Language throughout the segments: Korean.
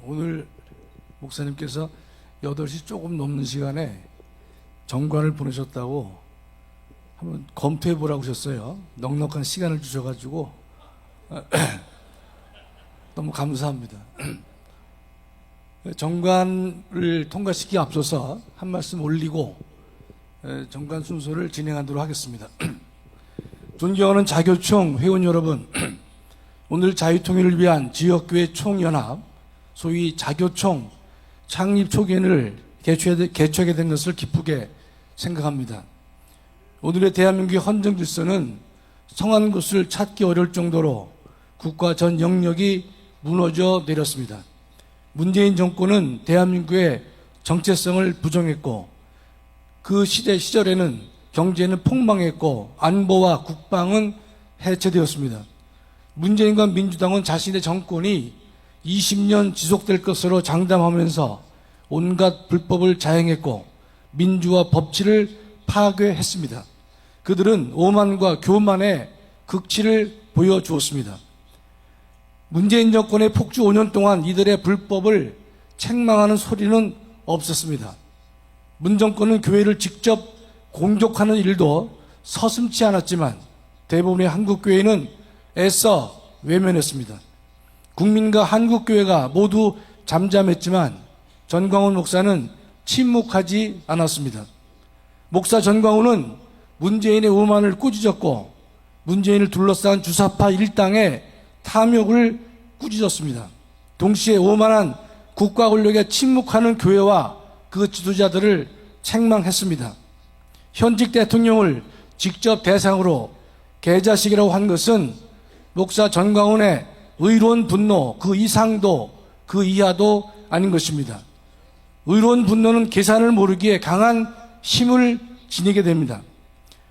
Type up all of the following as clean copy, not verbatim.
오늘 목사님께서 8시 조금 넘는 시간에 정관을 보내셨다고 한번 검토해 보라고 하셨어요. 넉넉한 시간을 주셔가지고 너무 감사합니다. 정관을 통과시키기 앞서서 한 말씀 올리고 정관 순서를 진행하도록 하겠습니다. 존경하는 자교총 회원 여러분, 오늘 자유통일을 위한 지역교회 총연합, 소위 자교총 창립 초기를 개최하게 된 것을 기쁘게 생각합니다. 오늘의 대한민국의 헌정 질서는 성한 곳을 찾기 어려울 정도로 국가 전 영역이 무너져 내렸습니다. 문재인 정권은 대한민국의 정체성을 부정했고, 그 시절에는 경제는 폭망했고 안보와 국방은 해체되었습니다. 문재인과 민주당은 자신의 정권이 20년 지속될 것으로 장담하면서 온갖 불법을 자행했고 민주화 법치를 파괴했습니다. 그들은 오만과 교만의 극치를 보여주었습니다. 문재인 정권의 폭주 5년 동안 이들의 불법을 책망하는 소리는 없었습니다. 문 정권은 교회를 직접 공격하는 일도 서슴지 않았지만 대부분의 한국교회는 애써 외면했습니다. 국민과 한국교회가 모두 잠잠했지만 전광훈 목사는 침묵하지 않았습니다. 목사 전광훈은 문재인의 오만을 꾸짖었고 문재인을 둘러싼 주사파 일당의 탐욕을 꾸짖었습니다. 동시에 오만한 국가 권력에 침묵하는 교회와 그 지도자들을 책망했습니다. 현직 대통령을 직접 대상으로 개자식이라고 한 것은 목사 전광훈의 의로운 분노 그 이상도 그 이하도 아닌 것입니다. 의로운 분노는 계산을 모르기에 강한 힘을 지니게 됩니다.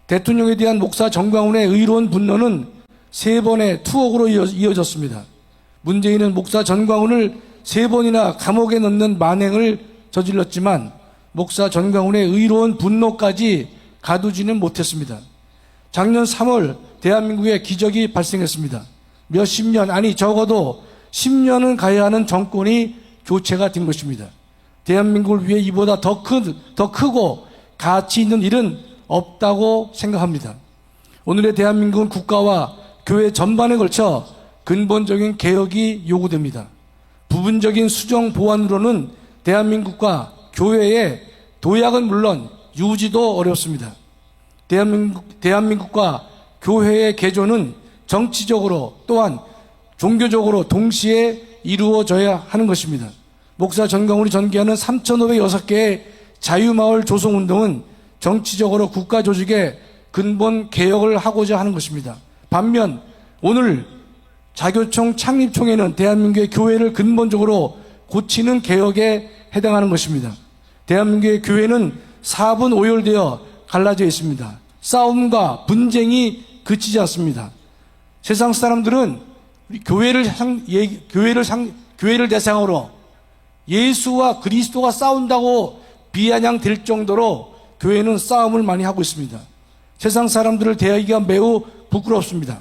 대통령에 대한 목사 전광훈의 의로운 분노는 3번의 투옥으로 이어졌습니다. 문재인은 목사 전광훈을 3번이나 감옥에 넣는 만행을 저질렀지만 목사 전광훈의 의로운 분노까지 가두지는 못했습니다. 작년 3월 대한민국에 기적이 발생했습니다. 몇십 년, 아니 적어도 10년은 가야 하는 정권이 교체가 된 것입니다. 대한민국을 위해 이보다 더 크고 가치 있는 일은 없다고 생각합니다. 오늘의 대한민국은 국가와 교회 전반에 걸쳐 근본적인 개혁이 요구됩니다. 부분적인 수정 보완으로는 대한민국과 교회의 도약은 물론 유지도 어렵습니다. 대한민국과 교회의 개조는 정치적으로 또한 종교적으로 동시에 이루어져야 하는 것입니다. 목사 전광훈이 전개하는 3,506개의 자유마을 조성운동은 정치적으로 국가조직의 근본 개혁을 하고자 하는 것입니다. 반면 오늘 자교총 창립총회는 대한민국의 교회를 근본적으로 고치는 개혁에 해당하는 것입니다. 대한민국의 교회는 4분 오열되어 갈라져 있습니다. 싸움과 분쟁이 그치지 않습니다. 세상 사람들은 교회를 대상으로 예수와 그리스도가 싸운다고 비아냥될 정도로 교회는 싸움을 많이 하고 있습니다. 세상 사람들을 대하기가 매우 부끄럽습니다.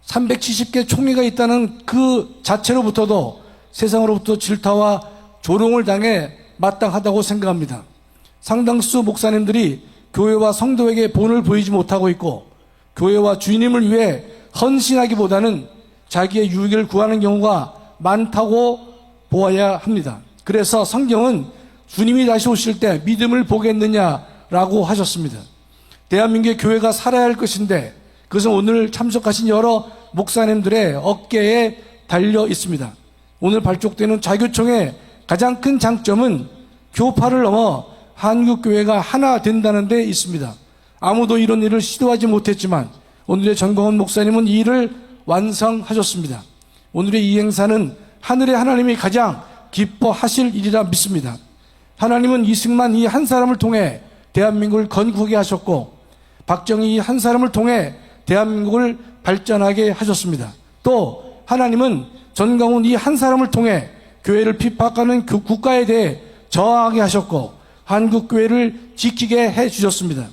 370개 총회가 있다는 그 자체로부터도 세상으로부터 질타와 조롱을 당해 마땅하다고 생각합니다. 상당수 목사님들이 교회와 성도에게 본을 보이지 못하고 있고 교회와 주님을 위해 헌신하기보다는 자기의 유익을 구하는 경우가 많다고 보아야 합니다. 그래서 성경은 주님이 다시 오실 때 믿음을 보겠느냐라고 하셨습니다. 대한민국의 교회가 살아야 할 것인데 그것은 오늘 참석하신 여러 목사님들의 어깨에 달려 있습니다. 오늘 발족되는 자교총의 가장 큰 장점은 교파를 넘어 한국교회가 하나 된다는 데 있습니다. 아무도 이런 일을 시도하지 못했지만 오늘의 전광훈 목사님은 이 일을 완성하셨습니다. 오늘의 이 행사는 하늘의 하나님이 가장 기뻐하실 일이라 믿습니다. 하나님은 이승만 이 한 사람을 통해 대한민국을 건국하게 하셨고 박정희 이 한 사람을 통해 대한민국을 발전하게 하셨습니다. 또 하나님은 전광훈 이 한 사람을 통해 교회를 핍박하는 그 국가에 대해 저항하게 하셨고 한국교회를 지키게 해주셨습니다.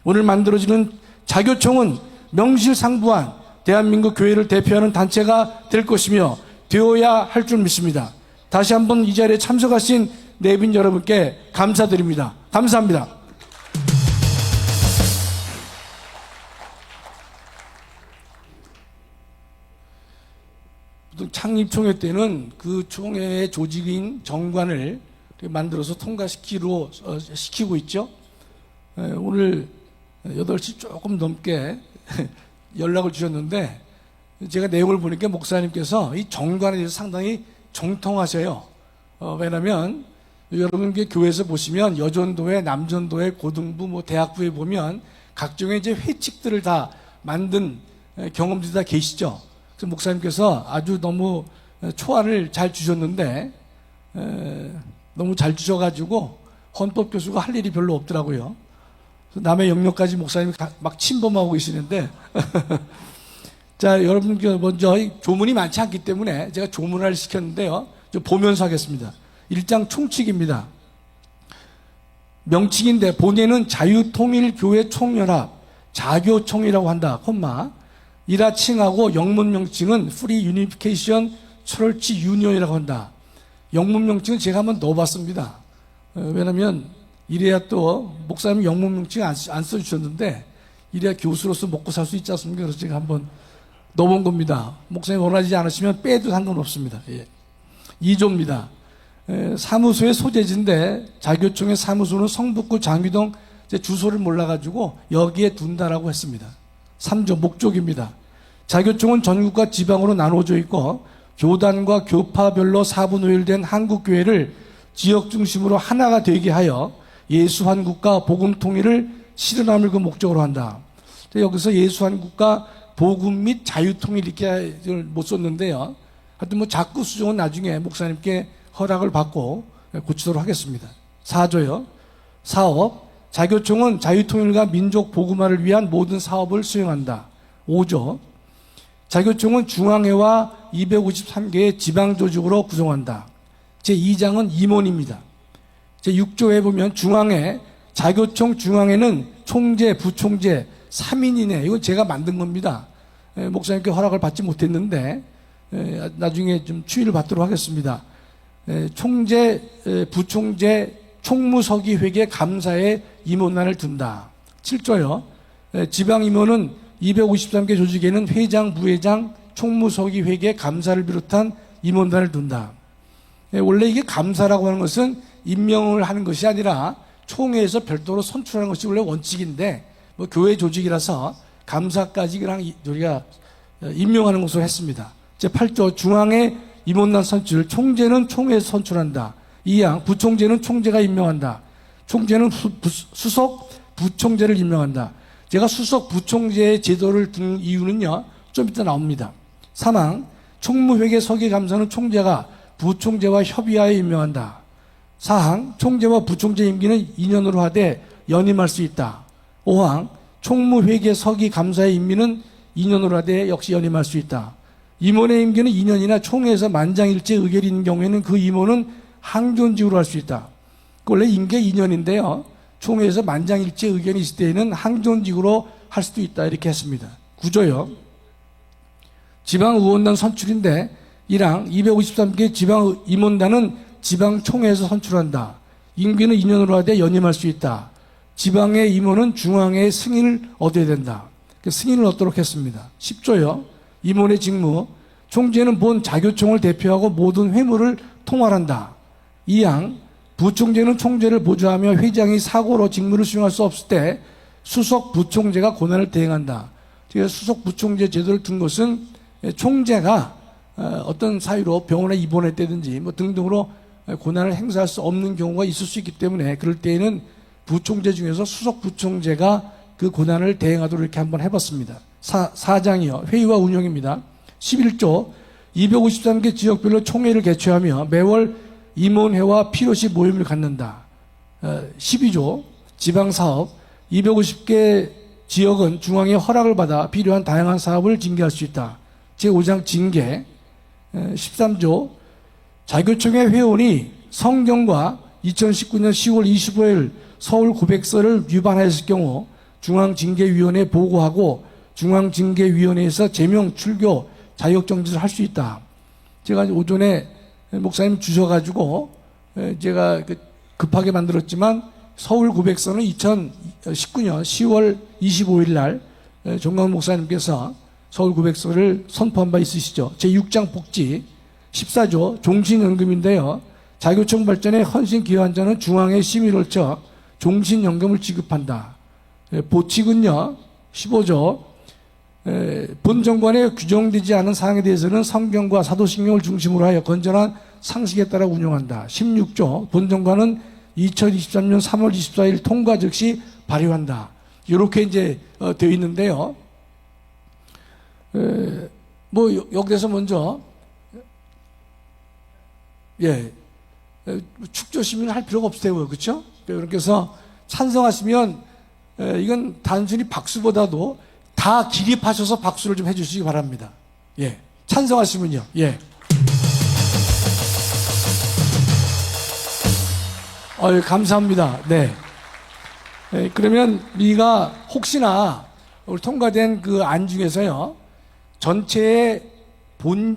오늘 만들어지는 자교총은 명실상부한 대한민국 교회를 대표하는 단체가 될 것이며 되어야 할 줄 믿습니다. 다시 한번 이 자리에 참석하신 내빈 여러분께 감사드립니다. 감사합니다. 창립총회 때는 그 총회의 조직인 정관을 만들어서 통과시키고 있죠. 오늘 8시 조금 넘게 연락을 주셨는데 제가 내용을 보니까 목사님께서 이 정관에 대해서 상당히 정통하셔요. 왜냐하면 여러분께 교회에서 보시면 여전도회, 남전도회, 고등부, 대학부에 보면 각종의 이제 회칙들을 다 만든 경험들이 다 계시죠. 그래서 목사님께서 아주 너무 초안을 잘 주셨는데 너무 잘 주셔가지고 헌법 교수가 할 일이 별로 없더라고요. 남의 영역까지 목사님이 막 침범하고 계시는데 자, 여러분 먼저 조문이 많지 않기 때문에 제가 조문을 시켰는데요. 좀 보면서 하겠습니다. 1장 총칙입니다. 명칭인데 본예는 자유통일교회 총연합 자교총이라고 한다. 이라 칭하고 영문 명칭은 Free Unification Church Union이라고 한다. 영문 명칭은 제가 한번 넣어봤습니다. 왜냐하면 이래야 또 목사님 영문 명칭 안 써주셨는데 이래야 교수로서 먹고 살 수 있지 않습니까? 그래서 제가 한번 넣어본 겁니다. 목사님 원하지 않으시면 빼도 상관없습니다. 2조입니다. 사무소의 소재지인데 자교총의 사무소는 성북구 장위동 주소를 몰라가지고 여기에 둔다라고 했습니다. 3조 목적입니다. 자교총은 전국과 지방으로 나누어져 있고 교단과 교파별로 사분오일된 한국교회를 지역 중심으로 하나가 되게 하여 예수한국과 복음통일을 실현함을 그 목적으로 한다. 여기서 예수한국과 복음 및 자유통일 이렇게 못 썼는데요. 하여튼 자꾸 수정은 나중에 목사님께 허락을 받고 고치도록 하겠습니다. 4조요. 사업. 자교총은 자유통일과 민족 복음화를 위한 모든 사업을 수행한다. 5조. 자교총은 중앙회와 253개의 지방조직으로 구성한다. 제2장은 임원입니다. 제6조에 보면 중앙회, 자교총 중앙회는 총재, 부총재, 3인이네. 이건 제가 만든 겁니다. 목사님께 허락을 받지 못했는데 나중에 좀 추이를 받도록 하겠습니다. 총재, 부총재, 총무서기 회계 감사에 임원단을 둔다. 7조요. 지방임원은 253개 조직에는 회장, 부회장, 총무서기 회계 감사를 비롯한 임원단을 둔다. 원래 이게 감사라고 하는 것은 임명을 하는 것이 아니라 총회에서 별도로 선출하는 것이 원래 원칙인데 교회 조직이라서 감사까지 우리가 임명하는 것으로 했습니다. 제8조 중앙회 임원단 선출, 총재는 총회에서 선출한다. 2항 부총재는 총재가 임명한다. 총재는 수석 부총재를 임명한다. 제가 수석 부총재의 제도를 둔 이유는요, 좀 이따 나옵니다. 3항 총무회계 서기감사는 총재가 부총재와 협의하여 임명한다. 4항 총재와 부총재 임기는 2년으로 하되 연임할 수 있다. 5항 총무회계 서기감사의 임기는 2년으로 하되 역시 연임할 수 있다. 임원의 임기는 2년이나 총회에서 만장일치 의결이 있는 경우에는 그 임원은 항존직으로 할 수 있다. 원래 임기가 2년인데요. 총회에서 만장일치 의견이 있을 때에는 항존직으로 할 수도 있다. 이렇게 했습니다. 9조요. 지방의원단 선출인데 1항 253개 지방임원단은 지방총회에서 선출한다. 임기는 2년으로 하되 연임할 수 있다. 지방의 임원은 중앙의 승인을 얻어야 된다. 승인을 얻도록 했습니다. 10조요. 임원의 직무. 총재는 본 자교총을 대표하고 모든 회무를 통할한다. 2항 부총재는 총재를 보좌하며 회장이 사고로 직무를 수행할 수 없을 때 수석 부총재가 권한을 대행한다. 제가 수석 부총재 제도를 둔 것은 총재가 어떤 사유로 병원에 입원했다든지 등등으로 권한을 행사할 수 없는 경우가 있을 수 있기 때문에 그럴 때에는 부총재 중에서 수석 부총재가 그 권한을 대행하도록 이렇게 한번 해봤습니다. 4장이요. 회의와 운영입니다. 11조 253개 지역별로 총회를 개최하며 매월 임원회와 필요시 모임을 갖는다. 12조 지방사업 250개 지역은 중앙의 허락을 받아 필요한 다양한 사업을 징계할 수 있다. 제5장 징계. 13조 자교총회 회원이 성경과 2019년 10월 25일 서울 고백서를 위반하였을 경우 중앙징계위원회에 보고하고 중앙징계위원회에서 제명, 출교, 자격정지를 할 수 있다. 제가 오전에 목사님 주셔가지고 제가 급하게 만들었지만 서울 고백서는 2019년 10월 25일 날 정광훈 목사님께서 서울 고백서를 선포한 바 있으시죠. 제6장 복지 14조 종신연금인데요. 자교청 발전에 헌신 기여한 자는 중앙에 심의를 걸쳐 종신연금을 지급한다. 보칙은요 15조 본 정관에 규정되지 않은 사항에 대해서는 성경과 사도신경을 중심으로 하여 건전한 상식에 따라 운영한다. 16조 본 정관은 2023년 3월 24일 통과 즉시 발효한다. 이렇게 이제 되어 있는데요. 뭐 여기서 먼저 축조 시민을 할 필요가 없어요, 그렇죠? 그렇게 해서 찬성하시면 이건 단순히 박수보다도 다 기립하셔서 박수를 좀 해주시기 바랍니다. 찬성하시면요. 감사합니다. 네. 그러면 우리가 혹시나 우리 통과된 그 안 중에서요, 전체의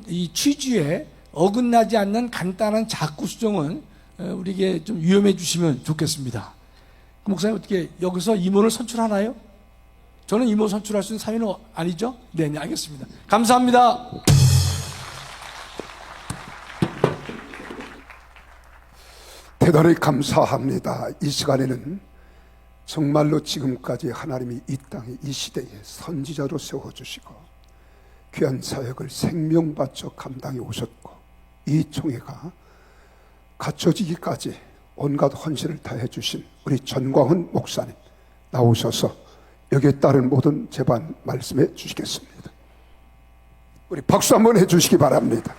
이 취지에 어긋나지 않는 간단한 자구 수정은 우리에게 좀 위험해 주시면 좋겠습니다. 목사님 어떻게 여기서 임원을 선출하나요? 저는 임원 선출할 수 있는 사위는 아니죠? 네, 알겠습니다. 감사합니다. 대단히 감사합니다. 이 시간에는 정말로 지금까지 하나님이 이 땅에 이 시대에 선지자로 세워주시고 귀한 사역을 생명 바쳐 감당해 오셨고 이 총회가 갖춰지기까지 온갖 헌신을 다해 주신 우리 전광훈 목사님 나오셔서 여기에 따른 모든 제반 말씀해 주시겠습니다. 우리 박수 한번 해 주시기 바랍니다.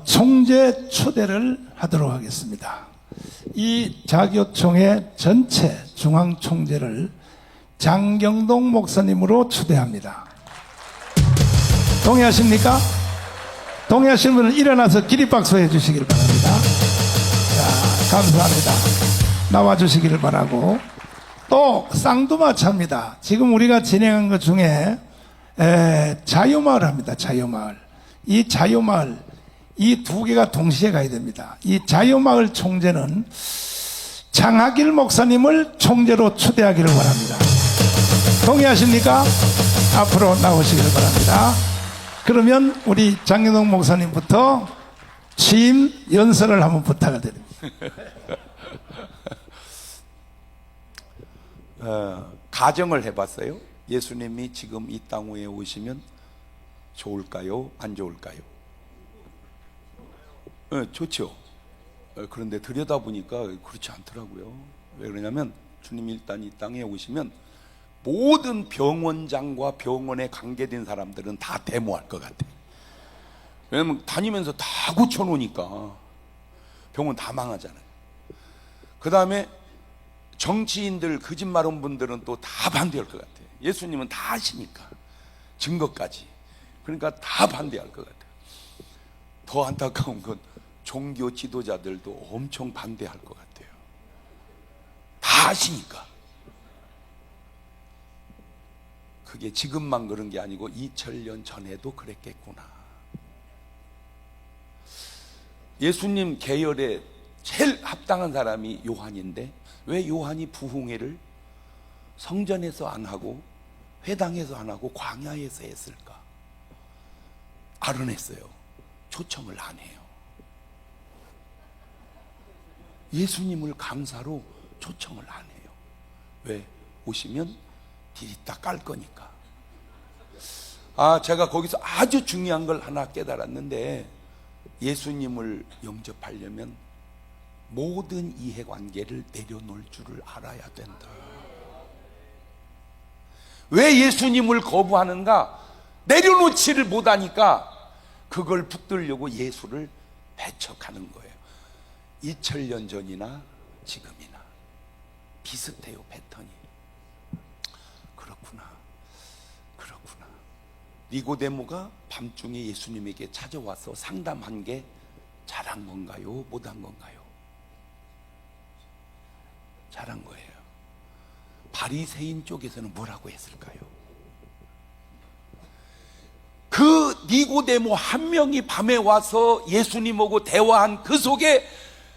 총재 초대를 하도록 하겠습니다. 이 자교총회 전체 중앙총재를 장경동 목사님으로 초대합니다. 동의하십니까? 동의하시는 분은 일어나서 기립박수 해주시길 바랍니다. 자, 감사합니다. 나와주시기를 바라고. 또 쌍두마차입니다. 지금 우리가 진행한 것 중에 자유마을 합니다. 자유마을. 이 자유마을 이 두 개가 동시에 가야 됩니다. 이 자유마을 총재는 장하길 목사님을 총재로 초대하기를 바랍니다. 동의하십니까? 앞으로 나오시기를 바랍니다. 그러면 우리 장경동 목사님부터 취임 연설을 한번 부탁을 드립니다. 가정을 해봤어요. 예수님이 지금 이 땅 위에 오시면 좋을까요? 안 좋을까요? 좋죠. 그런데 들여다보니까 그렇지 않더라고요. 왜 그러냐면 주님이 일단 이 땅에 오시면 모든 병원장과 병원에 관계된 사람들은 다 데모할 것 같아요. 왜냐면 다니면서 다 고쳐놓으니까 병원 다 망하잖아요. 그 다음에 정치인들 거짓말한 분들은 또 다 반대할 것 같아요. 예수님은 다 아시니까 증거까지. 그러니까 다 반대할 것 같아요. 더 안타까운 건 종교 지도자들도 엄청 반대할 것 같아요. 다 아시니까. 그게 지금만 그런 게 아니고 2000년 전에도 그랬겠구나. 예수님 계열에 제일 합당한 사람이 요한인데 왜 요한이 부흥회를 성전에서 안 하고 회당에서 안 하고 광야에서 했을까? 알아냈어요. 초청을 안 해요. 예수님을 강사로 초청을 안 해요. 왜? 오시면 디리다 깔 거니까. 제가 거기서 아주 중요한 걸 하나 깨달았는데, 예수님을 영접하려면 모든 이해관계를 내려놓을 줄을 알아야 된다. 왜 예수님을 거부하는가? 내려놓지를 못하니까 그걸 붙들려고 예수를 배척하는 거예요. 2000년 전이나 지금이나 비슷해요, 패턴이. 그렇구나. 니고데모가 밤중에 예수님에게 찾아와서 상담한 게 잘한 건가요? 못한 건가요? 잘한 거예요. 바리새인 쪽에서는 뭐라고 했을까요? 그 니고데모 한 명이 밤에 와서 예수님하고 대화한 그 속에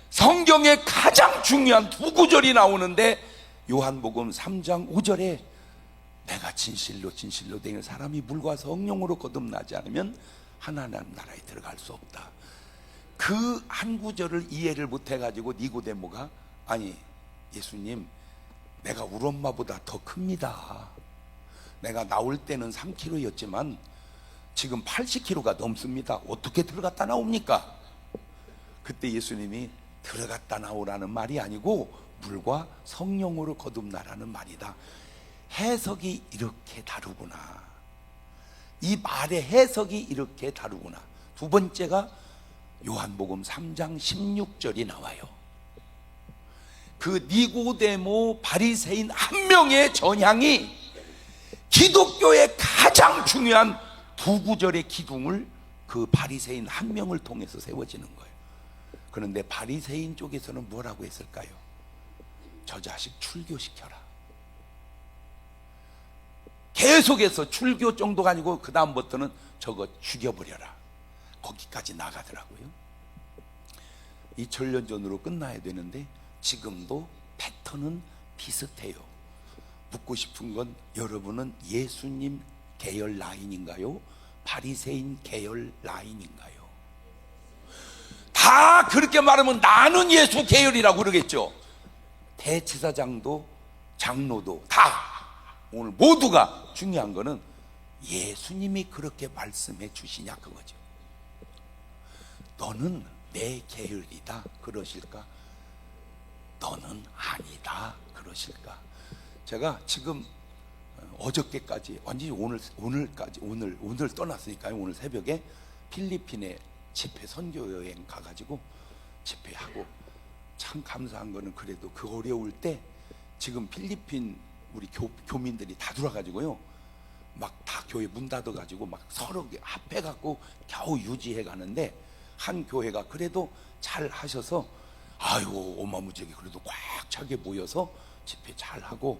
성경에 가장 중요한 두 구절이 나오는데, 요한복음 3장 5절에 내가 진실로 진실로 내게 사람이 물과 성령으로 거듭나지 않으면 하나님 나라에 들어갈 수 없다. 그 한 구절을 이해를 못해가지고 니고데모가, 아니 예수님, 내가 우리 엄마보다 더 큽니다. 내가 나올 때는 3kg였지만 지금 80kg가 넘습니다. 어떻게 들어갔다 나옵니까? 그때 예수님이 들어갔다 나오라는 말이 아니고 물과 성령으로 거듭나라는 말이다. 해석이 이렇게 다르구나. 이 말의 해석이 이렇게 다르구나. 두 번째가 요한복음 3장 16절이 나와요. 그 니고데모 바리새인 한 명의 전향이 기독교의 가장 중요한 두 구절의 기둥을 그 바리새인 한 명을 통해서 세워지는 거예요. 그런데 바리새인 쪽에서는 뭐라고 했을까요? 저 자식 출교시켜라. 계속해서 출교 정도가 아니고 그 다음부터는 저거 죽여버려라. 거기까지 나가더라고요. 2000년 전으로 끝나야 되는데 지금도 패턴은 비슷해요. 묻고 싶은 건, 여러분은 예수님 계열 라인인가요? 바리새인 계열 라인인가요? 다 그렇게 말하면 나는 예수 계열이라고 그러겠죠. 대제사장도 장로도 다 오늘 모두가 중요한 거는 예수님이 그렇게 말씀해 주시냐 그거죠. 너는 내 계열이다 그러실까? 너는 아니다 그러실까? 제가 지금 어저께까지 완전히 오늘까지 오늘 떠났으니까요. 오늘 새벽에 필리핀에 집회 선교 여행 가가지고 집회하고, 참 감사한 거는 그래도 그 어려울 때 지금 필리핀 우리 교민들이 다 들어와가지고요, 막 다 교회 문 닫아가지고 막 서로 합해갖고 겨우 유지해 가는데, 한 교회가 그래도 잘 하셔서 아이고 어마무지하게 그래도 꽉 차게 모여서 집회 잘 하고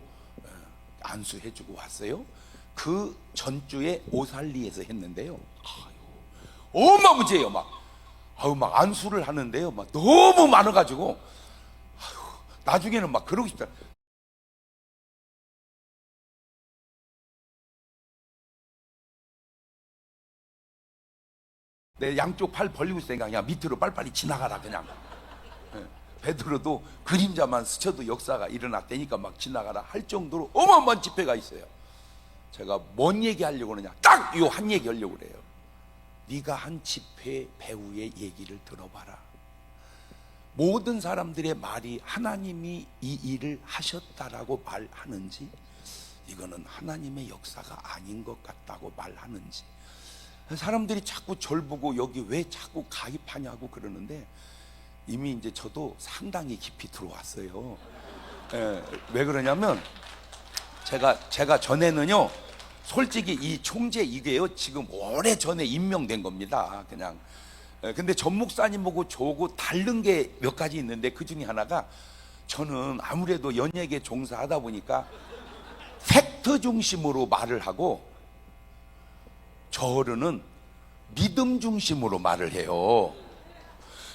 안수해주고 왔어요. 그 전주에 오살리에서 했는데요. 어마무지해요. 막 안수를 하는데요. 막 너무 많아가지고 나중에는 막 그러고 싶다. 내 양쪽 팔 벌리고 있으니까 그냥 밑으로 빨리빨리 지나가라 그냥. 베드로도 그림자만 스쳐도 역사가 일어났다니까 막 지나가라 할 정도로 어마어마한 집회가 있어요. 제가 뭔 얘기하려고 그러냐, 딱 요 한 얘기 하려고 그래요. 네가 한 집회 배우의 얘기를 들어봐라. 모든 사람들의 말이 하나님이 이 일을 하셨다라고 말하는지, 이거는 하나님의 역사가 아닌 것 같다고 말하는지, 사람들이 자꾸 절 보고 여기 왜 자꾸 가입하냐고 그러는데, 이미 이제 저도 상당히 깊이 들어왔어요. 왜 그러냐면 제가 전에는요, 솔직히 이 총재 이게요 지금 오래 전에 임명된 겁니다. 그냥. 근데 전 목사님 보고 저고 다른 게 몇 가지 있는데, 그 중에 하나가, 저는 아무래도 연예계 종사하다 보니까 팩트 중심으로 말을 하고, 저 어른은 믿음 중심으로 말을 해요.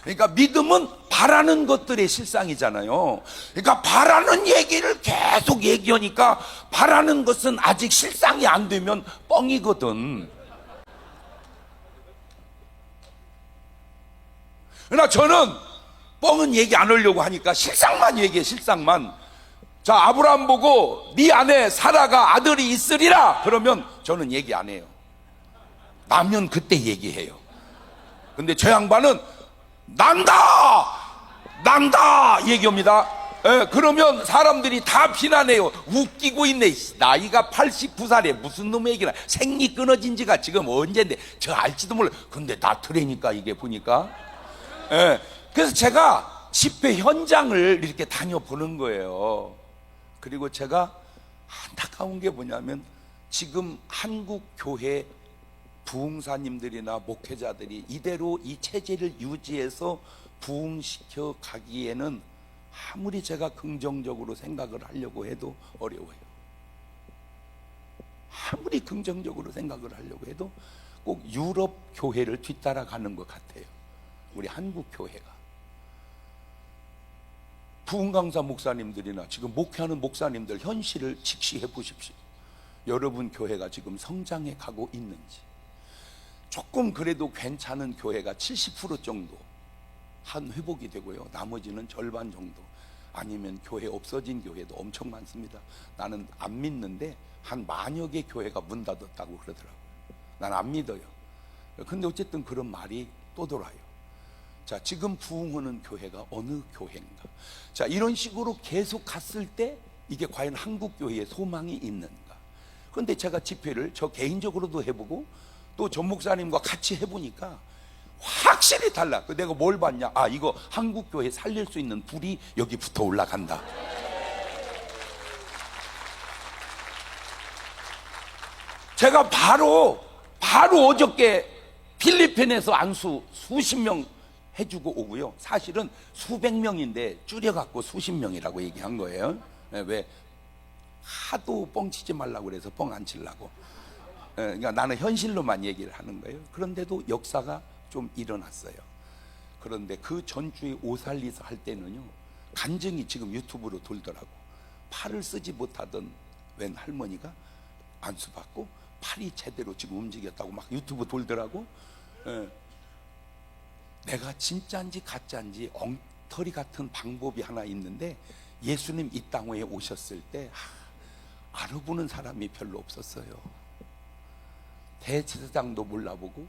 그러니까 믿음은 바라는 것들의 실상이잖아요. 그러니까 바라는 얘기를 계속 얘기하니까 바라는 것은 아직 실상이 안 되면 뻥이거든. 그러나 저는 뻥은 얘기 안 하려고 하니까 실상만 얘기해, 실상만. 자, 아브라함 보고 네 안에 사라가 아들이 있으리라 그러면 저는 얘기 안 해요. 나면 그때 얘기해요. 근데 저 양반은 난다 얘기합니다. 그러면 사람들이 다 비난해요. 웃기고 있네. 나이가 89살에 무슨 놈의 얘기나, 생리 끊어진 지가 지금 언젠데 저 알지도 몰라. 근데 나트래니까 이게 보니까. 그래서 제가 집회 현장을 이렇게 다녀보는 거예요. 그리고 제가 안타까운 게 뭐냐면, 지금 한국 교회 부흥사님들이나 목회자들이 이대로 이 체제를 유지해서 부흥시켜 가기에는 아무리 제가 긍정적으로 생각을 하려고 해도 어려워요. 아무리 긍정적으로 생각을 하려고 해도 꼭 유럽 교회를 뒤따라가는 것 같아요. 우리 한국 교회가. 부흥강사 목사님들이나 지금 목회하는 목사님들 현실을 직시해 보십시오. 여러분 교회가 지금 성장해 가고 있는지. 조금 그래도 괜찮은 교회가 70% 정도 한 회복이 되고요. 나머지는 절반 정도. 아니면 교회 없어진 교회도 엄청 많습니다. 나는 안 믿는데 한 만여 개 교회가 문 닫았다고 그러더라고요. 난 안 믿어요. 근데 어쨌든 그런 말이 또 돌아요. 자, 지금 부흥하는 교회가 어느 교회인가? 자, 이런 식으로 계속 갔을 때 이게 과연 한국 교회에 소망이 있는가? 그런데 제가 집회를 저 개인적으로도 해보고 또 전 목사님과 같이 해보니까 확실히 달라. 내가 뭘 봤냐? 아, 이거 한국 교회 살릴 수 있는 불이 여기부터 올라간다. 제가 바로 어저께 필리핀에서 안수 수십 명 해주고 오고요. 사실은 수백 명인데 줄여갖고 수십 명이라고 얘기한 거예요. 왜? 하도 뻥치지 말라고 그래서 뻥 안 치려고. 그러니까 나는 현실로만 얘기를 하는 거예요. 그런데도 역사가 좀 일어났어요. 그런데 그 전주에 오살리서 할 때는요, 간증이 지금 유튜브로 돌더라고. 팔을 쓰지 못하던 웬 할머니가 안수받고 팔이 제대로 지금 움직였다고 막 유튜브 돌더라고. 내가 진짜인지 가짜인지 엉터리 같은 방법이 하나 있는데, 예수님 이 땅에 오셨을 때 알아보는 사람이 별로 없었어요. 대제사장도 몰라보고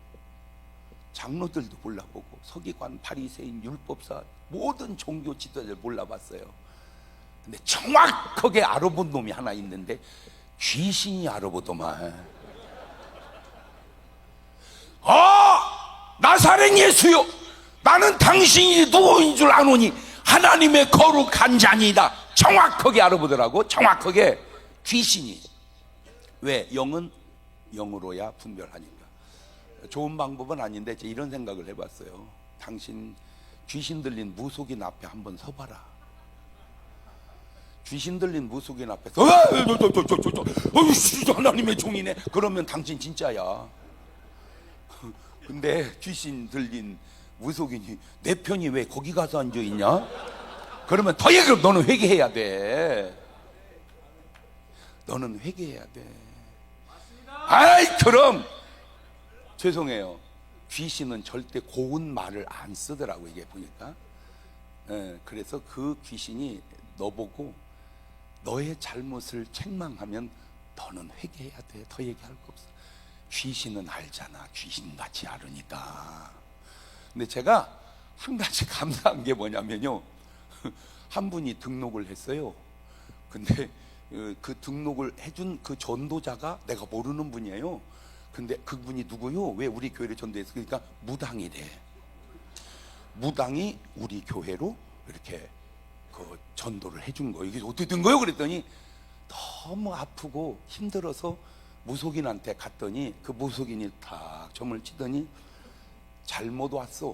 장로들도 몰라보고 서기관, 바리새인, 율법사 모든 종교 지도자들 몰라봤어요. 근데 정확하게 알아본 놈이 하나 있는데 귀신이 알아보더만. 나사렛 예수요, 나는 당신이 누구인 줄 아노니 하나님의 거룩한 자니이다. 정확하게 알아보더라고. 정확하게. 귀신이. 왜? 영은 영으로야 분별하니까. 좋은 방법은 아닌데 제가 이런 생각을 해봤어요. 당신 귀신 들린 무속인 앞에 한번 서봐라. 귀신 들린 무속인 앞에서 하나님의 종이네, 그러면 당신 진짜야. 근데 귀신 들린 무속인이 내 편이 왜 거기 가서 앉아있냐? 그러면 더 얘기해. 너는 회개해야 돼. 너는 회개해야 돼. 아이, 그럼 죄송해요. 귀신은 절대 고운 말을 안 쓰더라고, 이게 보니까. 그래서 그 귀신이 너보고 너의 잘못을 책망하면 너는 회개해야 돼. 더 얘기할 거 없어. 귀신은 알잖아. 귀신같이 알으니까. 근데 제가 한 가지 감사한 게 뭐냐면요, 한 분이 등록을 했어요. 근데 그 등록을 해준 그 전도자가 내가 모르는 분이에요. 근데 그분이 누구요? 왜 우리 교회를 전도했어? 그러니까 무당이래. 무당이 우리 교회로 이렇게 그 전도를 해준 거예요. 이게 어떻게 된 거예요? 그랬더니 너무 아프고 힘들어서 무속인한테 갔더니 그 무속인이 탁 점을 치더니 잘못 왔어.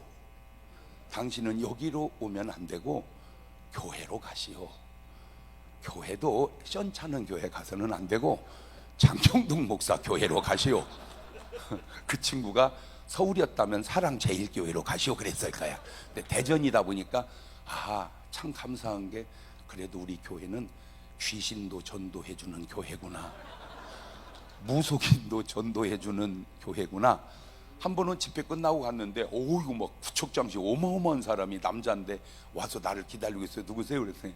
당신은 여기로 오면 안 되고 교회로 가시오. 교회도 시원찮은 교회 가서는 안 되고 장경동 목사 교회로 가시오. 그 친구가 서울이었다면 사랑제일교회로 가시오 그랬을 거야. 근데 대전이다 보니까 참 감사한 게 그래도 우리 교회는 귀신도 전도해주는 교회구나, 무속인도 전도해주는 교회구나. 한 번은 집회 끝나고 갔는데 이거 막 구척장시 어마어마한 사람이 남자인데 와서 나를 기다리고 있어요. 누구세요? 그랬더니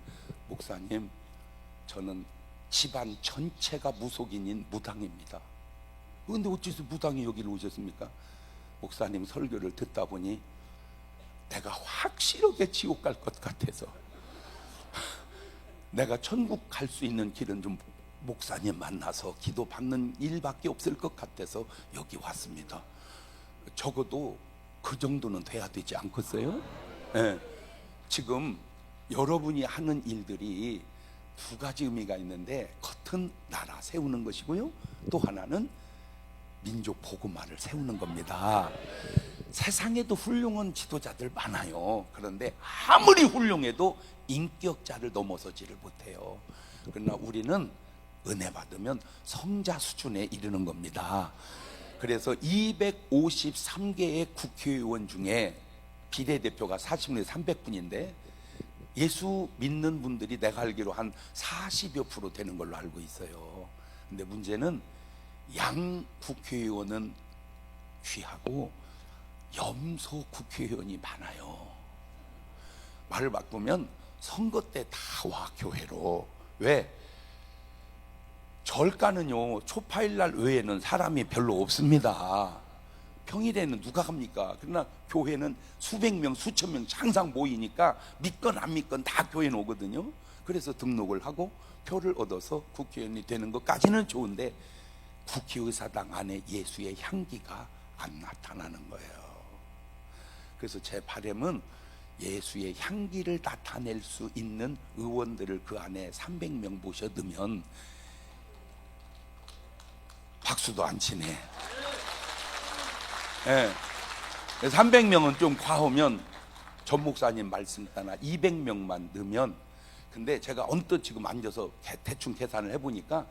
목사님, 저는 집안 전체가 무속인인 무당입니다. 그런데 어째서 무당이 여기로 오셨습니까? 목사님 설교를 듣다 보니 내가 확실하게 지옥 갈 것 같아서 내가 천국 갈 수 있는 길은 좀 목사님 만나서 기도 받는 일밖에 없을 것 같아서 여기 왔습니다. 적어도 그 정도는 돼야 되지 않겠어요? 네. 지금 여러분이 하는 일들이 두 가지 의미가 있는데, 겉은 나라 세우는 것이고요, 또 하나는 민족 복음화를 세우는 겁니다. 세상에도 훌륭한 지도자들 많아요. 그런데 아무리 훌륭해도 인격자를 넘어서지를 못해요. 그러나 우리는 은혜 받으면 성자 수준에 이르는 겁니다. 그래서 253개의 국회의원 중에 비례대표가 40분에 300분인데 예수 믿는 분들이 내가 알기로 한 40여 % 되는 걸로 알고 있어요. 근데 문제는 양 국회의원은 귀하고 염소 국회의원이 많아요. 말을 바꾸면 선거 때 다 와 교회로. 왜? 절가는요 초파일날 외에는 사람이 별로 없습니다. 평일에는 누가 갑니까? 그러나 교회는 수백 명 수천 명 항상 모이니까 믿건 안 믿건 다 교회에 오거든요. 그래서 등록을 하고 표를 얻어서 국회의원이 되는 것까지는 좋은데 국회의사당 안에 예수의 향기가 안 나타나는 거예요. 그래서 제 바람은 예수의 향기를 나타낼 수 있는 의원들을 그 안에 300명 모셔두면 박수도 안 치네. 예. 300명은 좀 과하면 전 목사님 말씀 따라 200명만 넣으면, 근데 제가 언뜻 지금 앉아서 대충 계산을 해보니까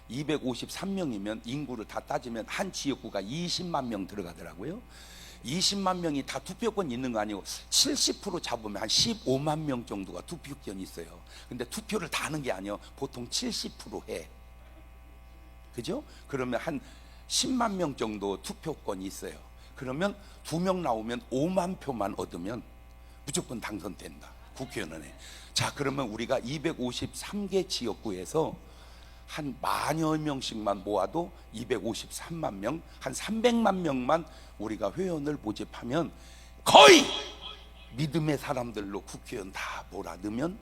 253명이면 인구를 다 따지면 한 지역구가 20만 명 들어가더라고요. 20만 명이 다 투표권 있는 거 아니고 70% 잡으면 한 15만 명 정도가 투표권이 있어요. 근데 투표를 다 하는 게 아니에요. 보통 70% 해. 그죠? 그러면 한 10만 명 정도 투표권이 있어요. 그러면 2명 나오면 5만 표만 얻으면 무조건 당선된다. 국회의원에. 자, 그러면 우리가 253개 지역구에서 한 10,000여 명씩만 모아도 253만 명, 한 300만 명만 우리가 회원을 모집하면 거의 믿음의 사람들로 국회의원 다 몰아넣으면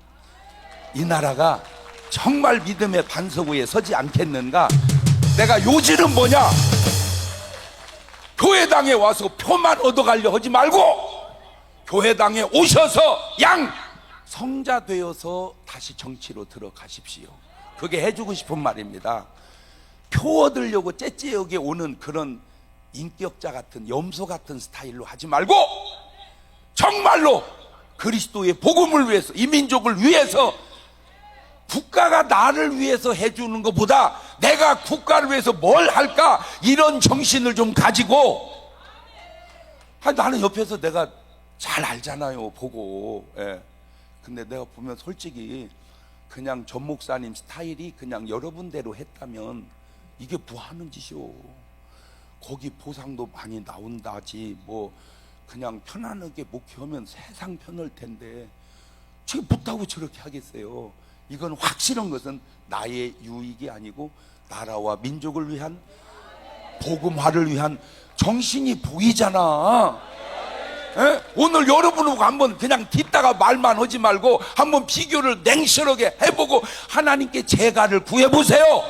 이 나라가 정말 믿음의 반석 위에 서지 않겠는가. 내가 요지는 뭐냐? 교회당에 와서 표만 얻어가려 하지 말고 교회당에 오셔서 양 성자 되어서 다시 정치로 들어가십시오. 그게 해주고 싶은 말입니다. 표 얻으려고 째째하게 오는 그런 인격자 같은 염소 같은 스타일로 하지 말고 정말로 그리스도의 복음을 위해서, 이 민족을 위해서, 국가가 나를 위해서 해주는 것보다 내가 국가를 위해서 뭘 할까, 이런 정신을 좀 가지고. 나는 옆에서 내가 잘 알잖아요, 보고. 예. 근데 내가 보면 솔직히 그냥 전 목사님 스타일이 그냥 여러분대로 했다면 이게 뭐 하는 짓이오. 거기 보상도 많이 나온다지 뭐 그냥 편안하게 목회하면 세상 편할 텐데 지금 못하고 저렇게 하겠어요. 이건 확실한 것은 나의 유익이 아니고 나라와 민족을 위한, 복음화를 위한 정신이 보이잖아. 에? 오늘 여러분 보고 한번 그냥 듣다가 말만 하지 말고 한번 비교를 냉철하게 해보고 하나님께 제가를 구해보세요.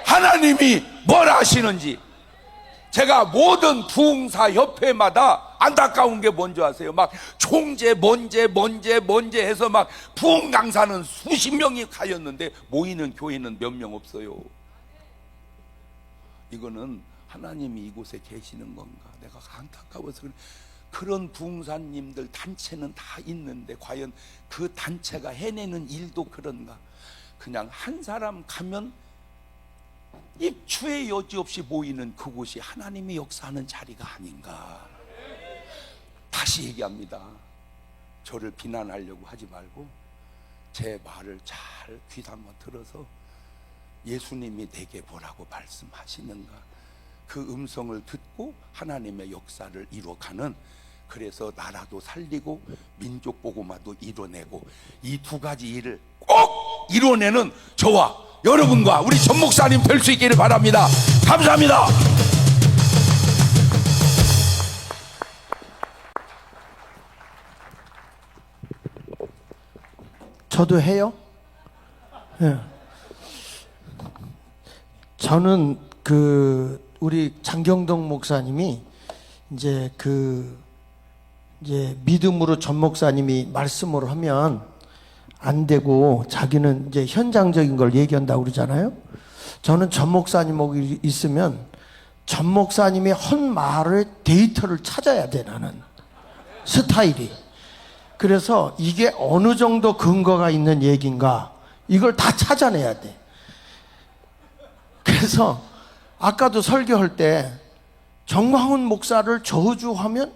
하나님이 뭘 하시는지. 제가 모든 부흥사 협회마다 안타까운 게 뭔지 아세요? 막 총재 뭔재 해서 막 부흥 강사는 수십 명이 가였는데 모이는 교회는 몇 명 없어요. 이거는 하나님이 이곳에 계시는 건가? 내가 안타까워서 그래. 그런 부흥사님들 단체는 다 있는데 과연 그 단체가 해내는 일도 그런가? 그냥 한 사람 가면 입추의 여지 없이 모이는 그곳이 하나님이 역사하는 자리가 아닌가. 다시 얘기합니다. 저를 비난하려고 하지 말고 제 말을 잘 귀담아 들어서 예수님이 내게 뭐라고 말씀하시는가, 그 음성을 듣고 하나님의 역사를 이루어가는, 그래서 나라도 살리고 민족 복음화도 이뤄내고 이 두 가지 일을 꼭 이뤄내는 저와 여러분과 우리 전 목사님 될 수 있기를 바랍니다. 감사합니다. 저도 해요? 예. 저는 우리 장경동 목사님이 이제 믿음으로 전 목사님이 말씀으로 하면 안 되고 자기는 이제 현장적인 걸 얘기한다고 그러잖아요. 저는 전 목사님하고 있으면 전 목사님이 한 말의 데이터를 찾아야 돼, 나는. 스타일이. 그래서 이게 어느 정도 근거가 있는 얘기인가, 이걸 다 찾아내야 돼. 그래서 아까도 설교할 때 정광훈 목사를 저주하면,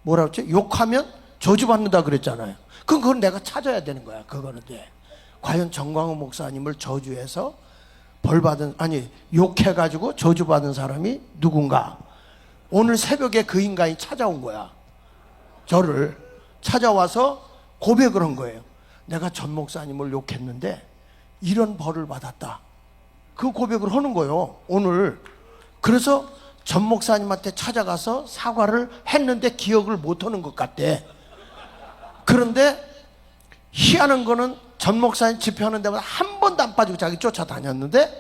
뭐라 그랬지? 욕하면 저주받는다 그랬잖아요. 그건 내가 찾아야 되는 거야. 그거는 돼. 과연 정광훈 목사님을 저주해서 벌받은, 아니 욕해가지고 저주받은 사람이 누군가. 오늘 새벽에 그 인간이 찾아온 거야. 저를 찾아와서 고백을 한 거예요. 내가 전 목사님을 욕했는데 이런 벌을 받았다. 그 고백을 하는 거예요, 오늘. 그래서 전 목사님한테 찾아가서 사과를 했는데 기억을 못 하는 것 같대. 그런데 희한한 거는 전 목사님 집회하는 데마다 한 번도 안 빠지고 자기 쫓아다녔는데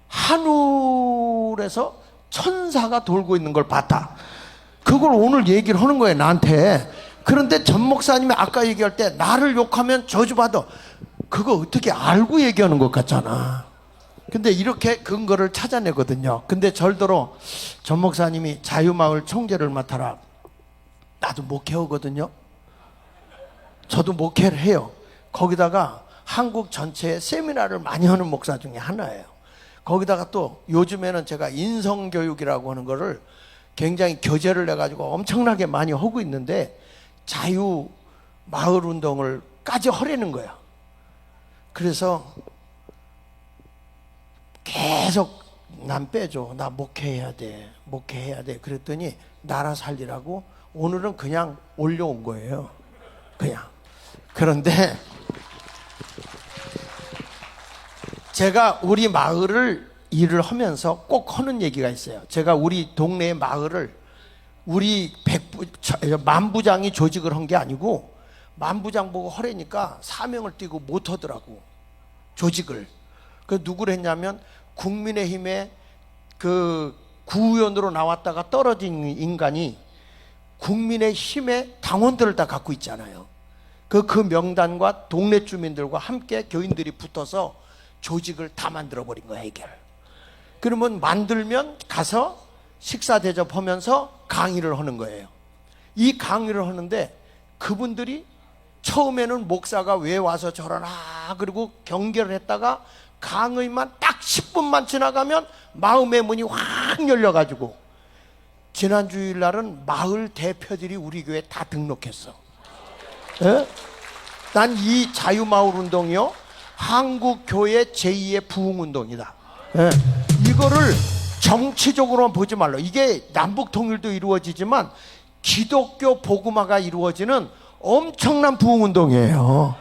하늘에서 천사가 돌고 있는 걸 봤다. 그걸 오늘 얘기를 하는 거예요, 나한테. 그런데 전 목사님이 아까 얘기할 때 나를 욕하면 저주받아. 그거 어떻게 알고 얘기하는 것 같잖아. 근데 이렇게 근거를 찾아내거든요. 근데 절대로 전 목사님이 자유마을 총재를 맡아라. 나도 목회하거든요. 저도 목회를 해요. 거기다가 한국 전체에 세미나를 많이 하는 목사 중에 하나예요. 거기다가 또 요즘에는 제가 인성교육이라고 하는 거를 굉장히 교재를 내가지고 엄청나게 많이 하고 있는데 자유마을 운동을 까지 하려는 거야. 그래서 계속 난 빼줘. 나 목회해야 돼. 목회해야 돼. 그랬더니 나라 살리라고 오늘은 그냥 올려온 거예요. 그냥. 그런데 제가 우리 마을을 일을 하면서 꼭 하는 얘기가 있어요. 제가 우리 동네의 마을을 우리 만부장이 조직을 한 게 아니고 만부장 보고 하려니까 사명을 띠고 못 하더라고. 조직을. 그 누구를 했냐면 국민의힘의 그 구의원으로 나왔다가 떨어진 인간이 국민의힘의 당원들을 다 갖고 있잖아요. 그 명단과 동네 주민들과 함께 교인들이 붙어서 조직을 다 만들어 버린 거야, 이게. 그러면 만들면 가서 식사 대접하면서 강의를 하는 거예요. 이 강의를 하는데 그분들이 처음에는 목사가 왜 와서 저러나 그리고 경계를 했다가 강의만 딱 10분만 지나가면 마음의 문이 확 열려가지고 지난 주일날은 마을 대표들이 우리 교회에 다 등록했어. 예? 난 이 자유마을 운동이요, 한국교회 제2의 부흥운동이다. 예. 이거를 정치적으로만 보지 말라. 이게 남북통일도 이루어지지만 기독교 복음화가 이루어지는 엄청난 부흥운동이에요.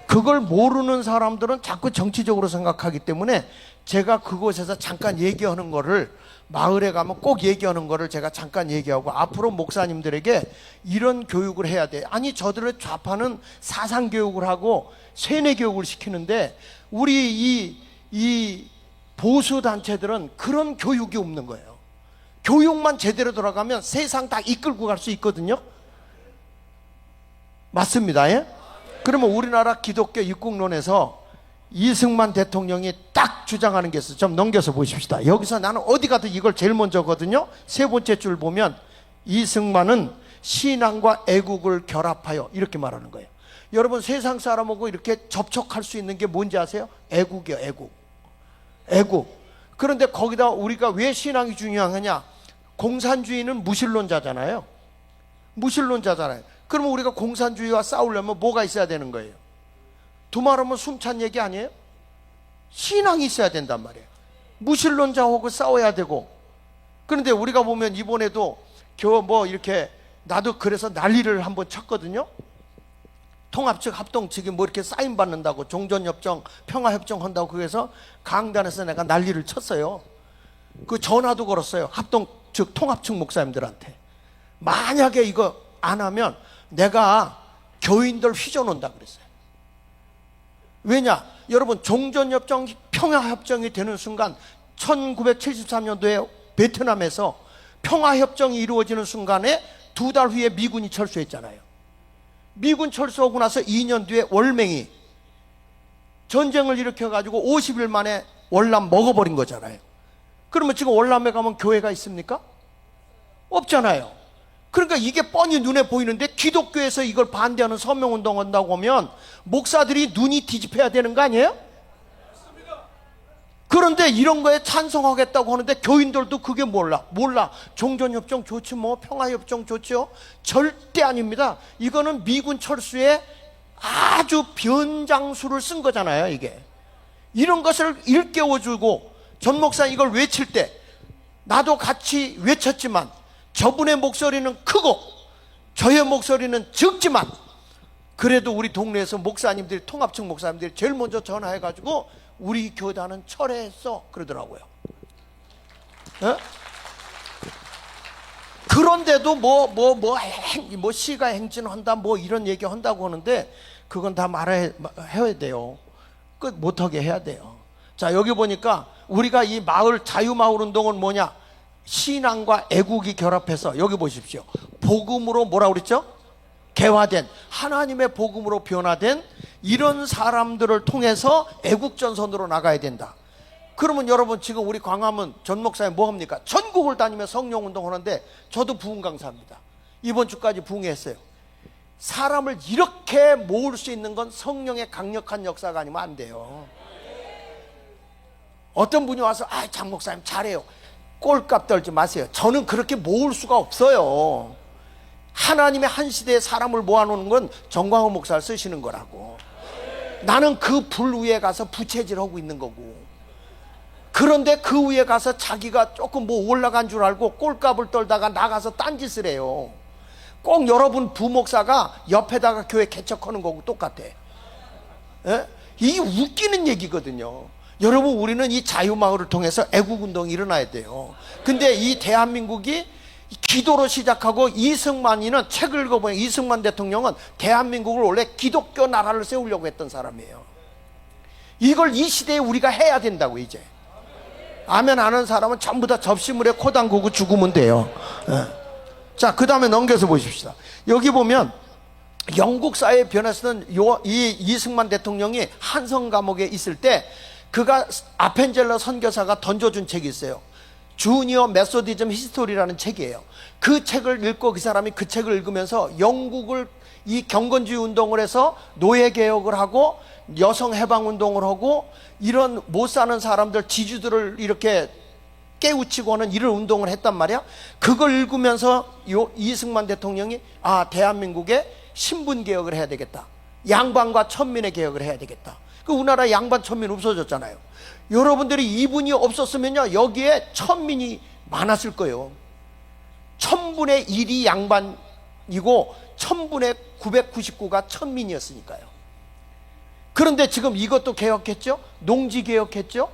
그걸 모르는 사람들은 자꾸 정치적으로 생각하기 때문에 제가 그곳에서 잠깐 얘기하는 거를, 마을에 가면 꼭 얘기하는 거를 제가 잠깐 얘기하고, 앞으로 목사님들에게 이런 교육을 해야 돼. 아니, 저들을 좌파는 사상교육을 하고 세뇌교육을 시키는데 우리 이 보수단체들은 그런 교육이 없는 거예요. 교육만 제대로 돌아가면 세상 다 이끌고 갈 수 있거든요. 맞습니다. 예? 그러면 우리나라 기독교 입국론에서 이승만 대통령이 딱 주장하는 게 있어요. 좀 넘겨서 보십시다. 여기서 나는 어디 가도 이걸 제일 먼저거든요. 세 번째 줄 보면 이승만은 신앙과 애국을 결합하여, 이렇게 말하는 거예요. 여러분, 세상 사람하고 이렇게 접촉할 수 있는 게 뭔지 아세요? 애국이요, 애국. 애국. 그런데 거기다 우리가 왜 신앙이 중요하냐? 공산주의는 무신론자잖아요. 무신론자잖아요. 그러면 우리가 공산주의와 싸우려면 뭐가 있어야 되는 거예요? 두말하면 숨찬 얘기 아니에요? 신앙이 있어야 된단 말이에요. 무신론자하고 싸워야 되고. 그런데 우리가 보면 이번에도 이렇게, 나도 그래서 난리를 한번 쳤거든요. 통합측 합동측이 뭐 이렇게 사인 받는다고, 종전협정, 평화협정 한다고, 그래서 강단에서 내가 난리를 쳤어요. 그 전화도 걸었어요. 합동측, 통합측 목사님들한테. 만약에 이거 안 하면 내가 교인들 휘저놓는다 그랬어요. 왜냐? 여러분, 종전협정, 평화협정이 되는 순간 1973년도에 베트남에서 평화협정이 이루어지는 순간에 2달 후에 미군이 철수했잖아요. 미군 철수하고 나서 2년 뒤에 월맹이 전쟁을 일으켜가지고 50일 만에 월남 먹어버린 거잖아요. 그러면 지금 월남에 가면 교회가 있습니까? 없잖아요. 그러니까 이게 뻔히 눈에 보이는데 기독교에서 이걸 반대하는 서명운동 한다고 하면 목사들이 눈이 뒤집혀야 되는 거 아니에요? 그런데 이런 거에 찬성하겠다고 하는데 교인들도 그게 몰라. 종전협정 좋지 뭐, 평화협정 좋죠. 절대 아닙니다. 이거는 미군 철수에 아주 변장수를 쓴 거잖아요, 이게. 이런 것을 일깨워주고 전 목사 이걸 외칠 때 나도 같이 외쳤지만 저분의 목소리는 크고 저의 목소리는 적지만 그래도 우리 동네에서 목사님들이, 통합청 목사님들이 제일 먼저 전화해가지고 우리 교단은 철회했어 그러더라고요. 에? 그런데도 뭐 시가 행진한다 뭐 이런 얘기 한다고 하는데 그건 다 말해야 돼요. 끝 못하게 해야 돼요. 자, 여기 보니까 우리가 이 마을 자유마을 운동은 뭐냐, 신앙과 애국이 결합해서 여기 보십시오. 복음으로 뭐라 그랬죠? 개화된, 하나님의 복음으로 변화된 이런 사람들을 통해서 애국전선으로 나가야 된다. 그러면 여러분 지금 우리 광화문 전 목사님 뭐 합니까? 전국을 다니며 성령운동 하는데 저도 부흥 강사입니다. 이번 주까지 부흥했어요. 사람을 이렇게 모을 수 있는 건 성령의 강력한 역사가 아니면 안 돼요. 어떤 분이 와서 장 목사님 잘해요. 꼴값 떨지 마세요. 저는 그렇게 모을 수가 없어요. 하나님의 한 시대에 사람을 모아놓는 건 정광훈 목사를 쓰시는 거라고. 나는 그 불 위에 가서 부채질하고 있는 거고. 그런데 그 위에 가서 자기가 조금 뭐 올라간 줄 알고 꼴값을 떨다가 나가서 딴짓을 해요. 꼭 여러분 부목사가 옆에다가 교회 개척하는 거고 똑같아. 예? 이게 웃기는 얘기거든요. 여러분, 우리는 이 자유마을을 통해서 애국운동이 일어나야 돼요. 근데 이 대한민국이 기도로 시작하고 이승만이는 책을 읽어보면 이승만 대통령은 대한민국을 원래 기독교 나라를 세우려고 했던 사람이에요. 이걸 이 시대에 우리가 해야 된다고. 이제 아멘 하는 사람은 전부 다 접시물에 코 담그고 죽으면 돼요. 예. 자, 그 다음에 넘겨서 보십시다. 여기 보면 영국 사회의 변화에서는 이 이승만 대통령이 한성 감옥에 있을 때 그가 아펜젤러 선교사가 던져준 책이 있어요. 주니어 메소디즘 히스토리라는 책이에요. 그 책을 읽고 그 사람이 그 책을 읽으면서 영국을 이 경건주의 운동을 해서 노예 개혁을 하고 여성 해방 운동을 하고 이런 못 사는 사람들, 지주들을 이렇게 깨우치고 하는 이런 운동을 했단 말이야. 그걸 읽으면서 이승만 대통령이 대한민국에 신분 개혁을 해야 되겠다. 양반과 천민의 개혁을 해야 되겠다. 그 우리나라 양반 천민 없어졌잖아요. 여러분들이 이분이 없었으면요 여기에 천민이 많았을 거예요. 1000분의 1이 양반이고 1000분의 999가 천민이었으니까요. 그런데 지금 이것도 개혁했죠. 농지 개혁했죠.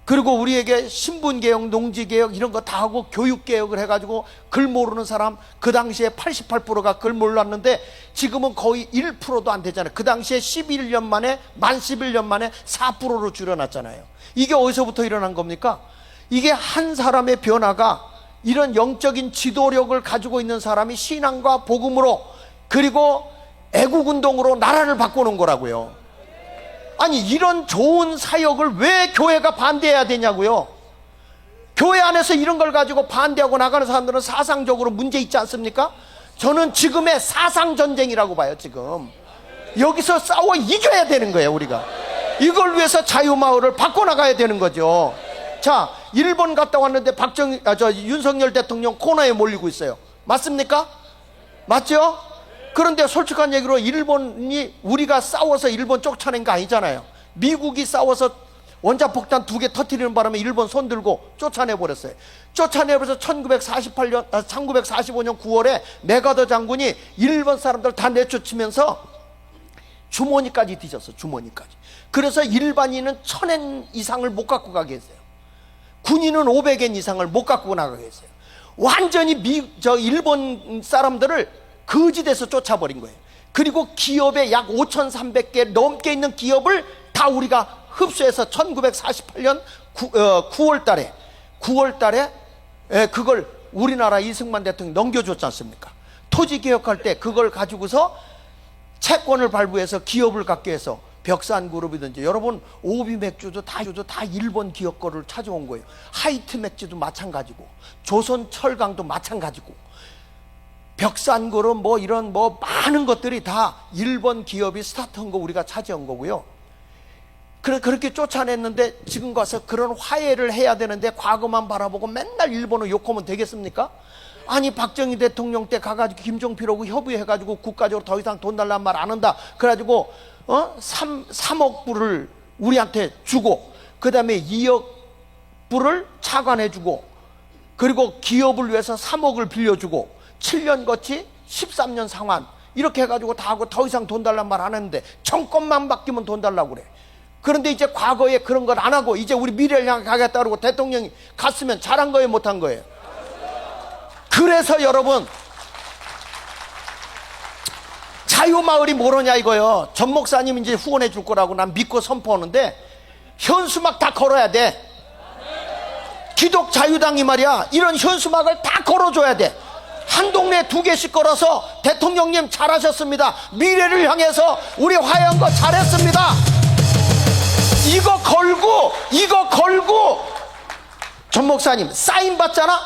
그리고 우리에게 신분개혁, 농지개혁 이런 거 다 하고 교육개혁을 해가지고 글 모르는 사람, 그 당시에 88%가 글 몰랐는데 지금은 거의 1%도 안 되잖아요. 그 당시에 11년 만에, 만 11년 만에 4%로 줄여놨잖아요. 이게 어디서부터 일어난 겁니까? 이게 한 사람의 변화가 이런 영적인 지도력을 가지고 있는 사람이 신앙과 복음으로 그리고 애국운동으로 나라를 바꾸는 거라고요. 아니, 이런 좋은 사역을 왜 교회가 반대해야 되냐고요. 교회 안에서 이런 걸 가지고 반대하고 나가는 사람들은 사상적으로 문제 있지 않습니까? 저는 지금의 사상전쟁이라고 봐요. 지금 여기서 싸워 이겨야 되는 거예요. 우리가 이걸 위해서 자유마을을 바꿔나가야 되는 거죠. 자, 일본 갔다 왔는데 윤석열 대통령 코너에 몰리고 있어요. 맞습니까? 맞죠? 그런데 솔직한 얘기로 일본이 우리가 싸워서 일본 쫓아낸 거 아니잖아요. 미국이 싸워서 원자폭탄 2개 터뜨리는 바람에 일본 손들고 쫓아내버렸어요. 쫓아내버려서 1945년 9월에 메가더 장군이 일본 사람들 다 내쫓으면서 주머니까지 뒤졌어. 주머니까지. 그래서 일반인은 1000엔 이상을 못 갖고 가게 했어요. 군인은 500엔 이상을 못 갖고 나가게 했어요. 완전히 일본 사람들을 거지돼서 쫓아버린 거예요. 그리고 기업에 약 5300개 넘게 있는 기업을 다 우리가 흡수해서 1948년 9월 달에 그걸 우리나라 이승만 대통령이 넘겨줬지 않습니까? 토지 개혁할 때 그걸 가지고서 채권을 발부해서 기업을 갖게 해서 벽산그룹이든지 여러분 오비 맥주도 다 일본 기업 거를 찾아온 거예요. 하이트 맥주도 마찬가지고 조선철강도 마찬가지고 벽산그룹 뭐 이런 뭐 많은 것들이 다 일본 기업이 스타트한 거 우리가 차지한 거고요. 그렇게 쫓아냈는데 지금 가서 그런 화해를 해야 되는데 과거만 바라보고 맨날 일본을 욕하면 되겠습니까? 아니 박정희 대통령 때 가가지고 김종필하고 협의해가지고 국가적으로 더 이상 돈 달라는 말 안 한다 그래가지고 3억 불을 우리한테 주고 그 다음에 2억 불을 차관해주고 그리고 기업을 위해서 3억을 빌려주고 7년 거치 13년 상환 이렇게 해가지고 다 하고 더 이상 돈 달라는 말 안 했는데 정권만 바뀌면 돈 달라고 그래. 그런데 이제 과거에 그런 걸 안 하고 이제 우리 미래를 향해 가겠다 그러고 대통령이 갔으면 잘한 거예요 못한 거예요? 그래서 여러분 자유마을이 뭐로냐 이거요. 전 목사님 이제 후원해 줄 거라고 난 믿고 선포하는데 현수막 다 걸어야 돼. 기독 자유당이 말이야 이런 현수막을 다 걸어줘야 돼. 한 동네에 2개씩 걸어서 대통령님 잘하셨습니다. 미래를 향해서 우리 화해한 거 잘했습니다. 이거 걸고 전 목사님 사인 받잖아.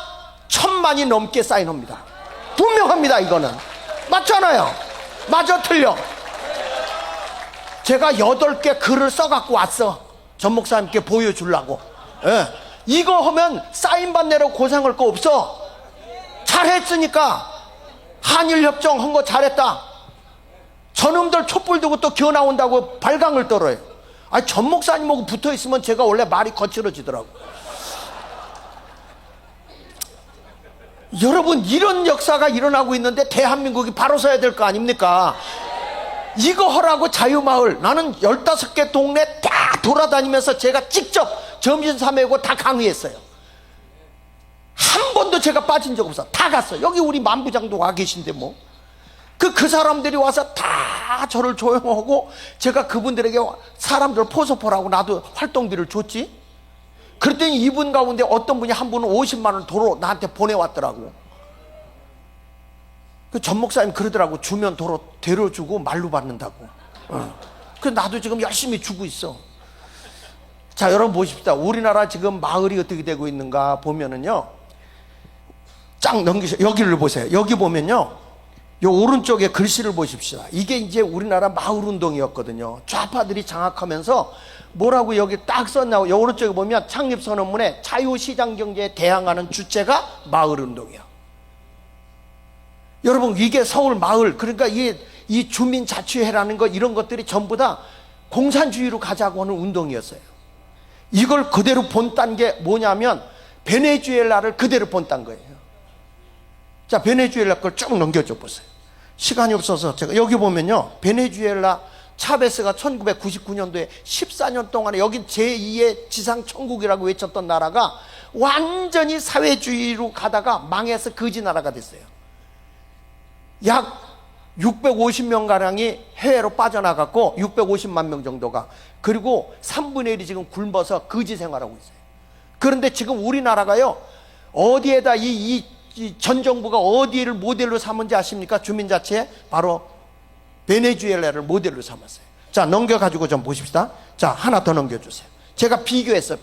1000만이 넘게 사인합니다. 분명합니다. 이거는 맞잖아요. 맞아 틀려? 제가 8개 글을 써갖고 왔어. 전 목사님께 보여주려고. 예. 이거 하면 사인 받내라고 고생할 거 없어. 잘했으니까 한일협정 한 거 잘했다. 저놈들 촛불 두고 또 기어 나온다고 발광을 떨어요. 아니 전 목사님하고 붙어 있으면 제가 원래 말이 거칠어지더라고. 여러분 이런 역사가 일어나고 있는데 대한민국이 바로 서야 될 거 아닙니까? 이거 하라고 자유마을 나는 15개 동네 다 돌아다니면서 제가 직접 점심 사매고 다 강의했어요. 한 번도 제가 빠진 적 없어. 다 갔어. 여기 우리 만부장도 와 계신데 뭐. 그 사람들이 와서 다 저를 조용하고 제가 그분들에게 사람들 포섭하라고 나도 활동비를 줬지. 그랬더니 이분 가운데 어떤 분이 한 분은 50만 원 도로 나한테 보내왔더라고. 그 전 목사님 그러더라고. 주면 도로 데려주고 말로 받는다고. 그래서 나도 지금 열심히 주고 있어. 자 여러분 보십시다. 우리나라 지금 마을이 어떻게 되고 있는가 보면은요. 쫙 넘기셔. 여기를 보세요. 여기 보면요. 요 오른쪽에 글씨를 보십시다. 이게 이제 우리나라 마을 운동이었거든요. 좌파들이 장악하면서 뭐라고 여기 딱 썼냐고. 요 오른쪽에 보면 창립선언문에 자유시장 경제에 대항하는 주체가 마을 운동이야. 여러분 이게 서울 마을 그러니까 이 주민자치회라는 것 이런 것들이 전부 다 공산주의로 가자고 하는 운동이었어요. 이걸 그대로 본딴 게 뭐냐면 베네수엘라를 그대로 본딴 거예요. 자 베네수엘라 걸 쭉 넘겨줘 보세요. 시간이 없어서 제가 여기 보면요. 베네수엘라 차베스가 1999년도에 14년 동안에 여기 제2의 지상천국이라고 외쳤던 나라가 완전히 사회주의로 가다가 망해서 거지 나라가 됐어요. 약 650명가량이 해외로 빠져나갔고 650만 명 정도가 그리고 3분의 1이 지금 굶어서 거지 생활하고 있어요. 그런데 지금 우리나라가요 어디에다 이 전 정부가 어디를 모델로 삼은지 아십니까? 주민자치에 바로 베네수엘라를 모델로 삼았어요. 자 넘겨가지고 좀 보십시다. 자 하나 더 넘겨주세요. 제가 비교했어.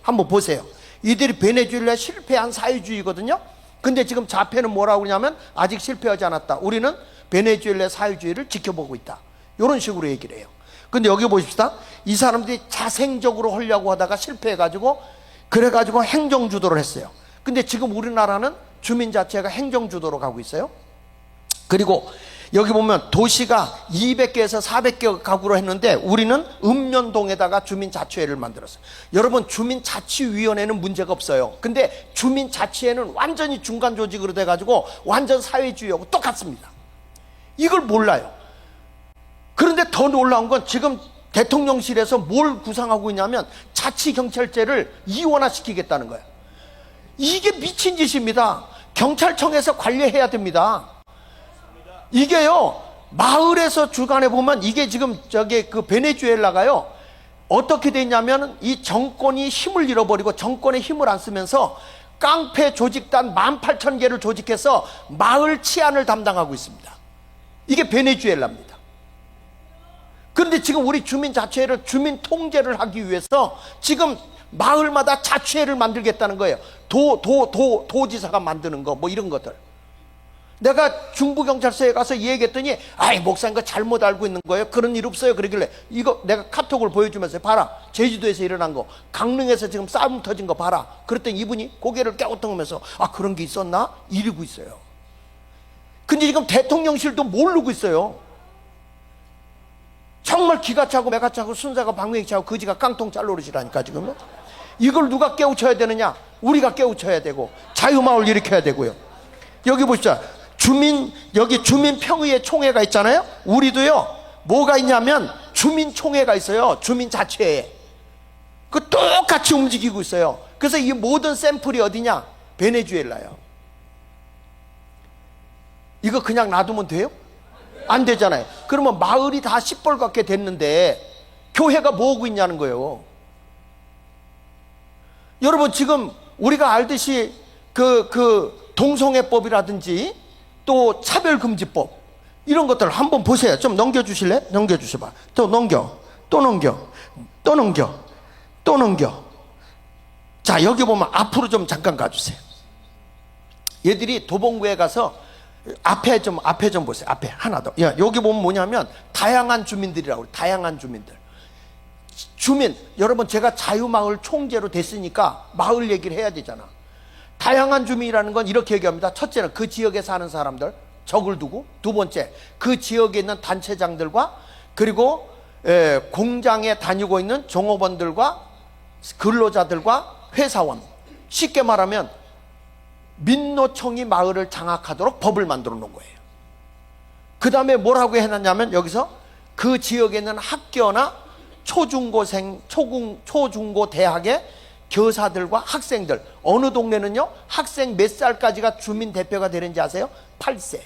한번 보세요. 이들이 베네수엘라 실패한 사회주의거든요. 근데 지금 자폐는 뭐라고 그러냐면 아직 실패하지 않았다. 우리는 베네수엘라 사회주의를 지켜보고 있다. 이런 식으로 얘기를 해요. 근데 여기 보십시다. 이 사람들이 자생적으로 하려고 하다가 실패해가지고 그래가지고 행정주도를 했어요. 근데 지금 우리나라는 주민자치가 행정주도로 가고 있어요. 그리고 여기 보면 도시가 200개에서 400개 가구로 했는데 우리는 읍면동에다가 주민자치회를 만들었어요. 여러분 주민자치위원회는 문제가 없어요. 근데 주민자치회는 완전히 중간 조직으로 돼가지고 완전 사회주의하고 똑같습니다. 이걸 몰라요. 그런데 더 놀라운 건 지금 대통령실에서 뭘 구상하고 있냐면 자치경찰제를 이원화시키겠다는 거예요. 이게 미친 짓입니다. 경찰청에서 관리해야 됩니다. 이게요 마을에서 주간에 보면 이게 지금 그 베네수엘라가요 어떻게 됐냐면 이 정권이 힘을 잃어버리고 정권의 힘을 안 쓰면서 깡패 조직단 18,000개를 조직해서 마을 치안을 담당하고 있습니다. 이게 베네수엘라입니다. 그런데 지금 우리 주민 자치회를 주민 통제를 하기 위해서 지금 마을마다 자치회를 만들겠다는 거예요. 도지사가 만드는 거 뭐 이런 것들. 내가 중부경찰서에 가서 얘기했더니 아이 목사님 거 잘못 알고 있는 거예요. 그런 일 없어요. 그러길래 이거 내가 카톡을 보여주면서 봐라. 제주도에서 일어난 거, 강릉에서 지금 싸움 터진 거 봐라. 그랬더니 이분이 고개를 깨우뚱하면서 아 그런 게 있었나? 이러고 있어요. 근데 지금 대통령실도 모르고 있어요. 정말 기가 차고 매가 차고 순사가 방맹이 차고 거지가 깡통 짤노릇이라니까 지금. 이걸 누가 깨우쳐야 되느냐? 우리가 깨우쳐야 되고 자유마을 일으켜야 되고요. 여기 보시죠. 여기 주민평의회 총회가 있잖아요. 우리도요 뭐가 있냐면 주민총회가 있어요. 주민자치회에. 그 똑같이 움직이고 있어요. 그래서 이 모든 샘플이 어디냐? 베네수엘라요. 이거 그냥 놔두면 돼요? 안 되잖아요. 그러면 마을이 다 시뻘겋게 됐는데 교회가 뭐하고 있냐는 거예요. 여러분 지금 우리가 알듯이 그 동성애법이라든지 또 차별금지법 이런 것들 한번 보세요. 좀 넘겨주실래? 넘겨주셔봐. 또 넘겨. 자 여기 보면 앞으로 좀 잠깐 가주세요. 얘들이 도봉구에 가서 앞에 좀 보세요. 앞에 하나 더. 야, 여기 보면 뭐냐면 다양한 주민들이라고 그래요. 다양한 주민들. 여러분 제가 자유마을 총재로 됐으니까 마을 얘기를 해야 되잖아. 다양한 주민이라는 건 이렇게 얘기합니다. 첫째는 그 지역에 사는 사람들 적을 두고, 두 번째 그 지역에 있는 단체장들과 그리고 공장에 다니고 있는 종업원들과 근로자들과 회사원. 쉽게 말하면 민노총이 마을을 장악하도록 법을 만들어 놓은 거예요. 그 다음에 뭐라고 해놨냐면 여기서 그 지역에 있는 학교나 초중고 대학의 교사들과 학생들. 어느 동네는요 학생 몇 살까지가 주민 대표가 되는지 아세요? 8세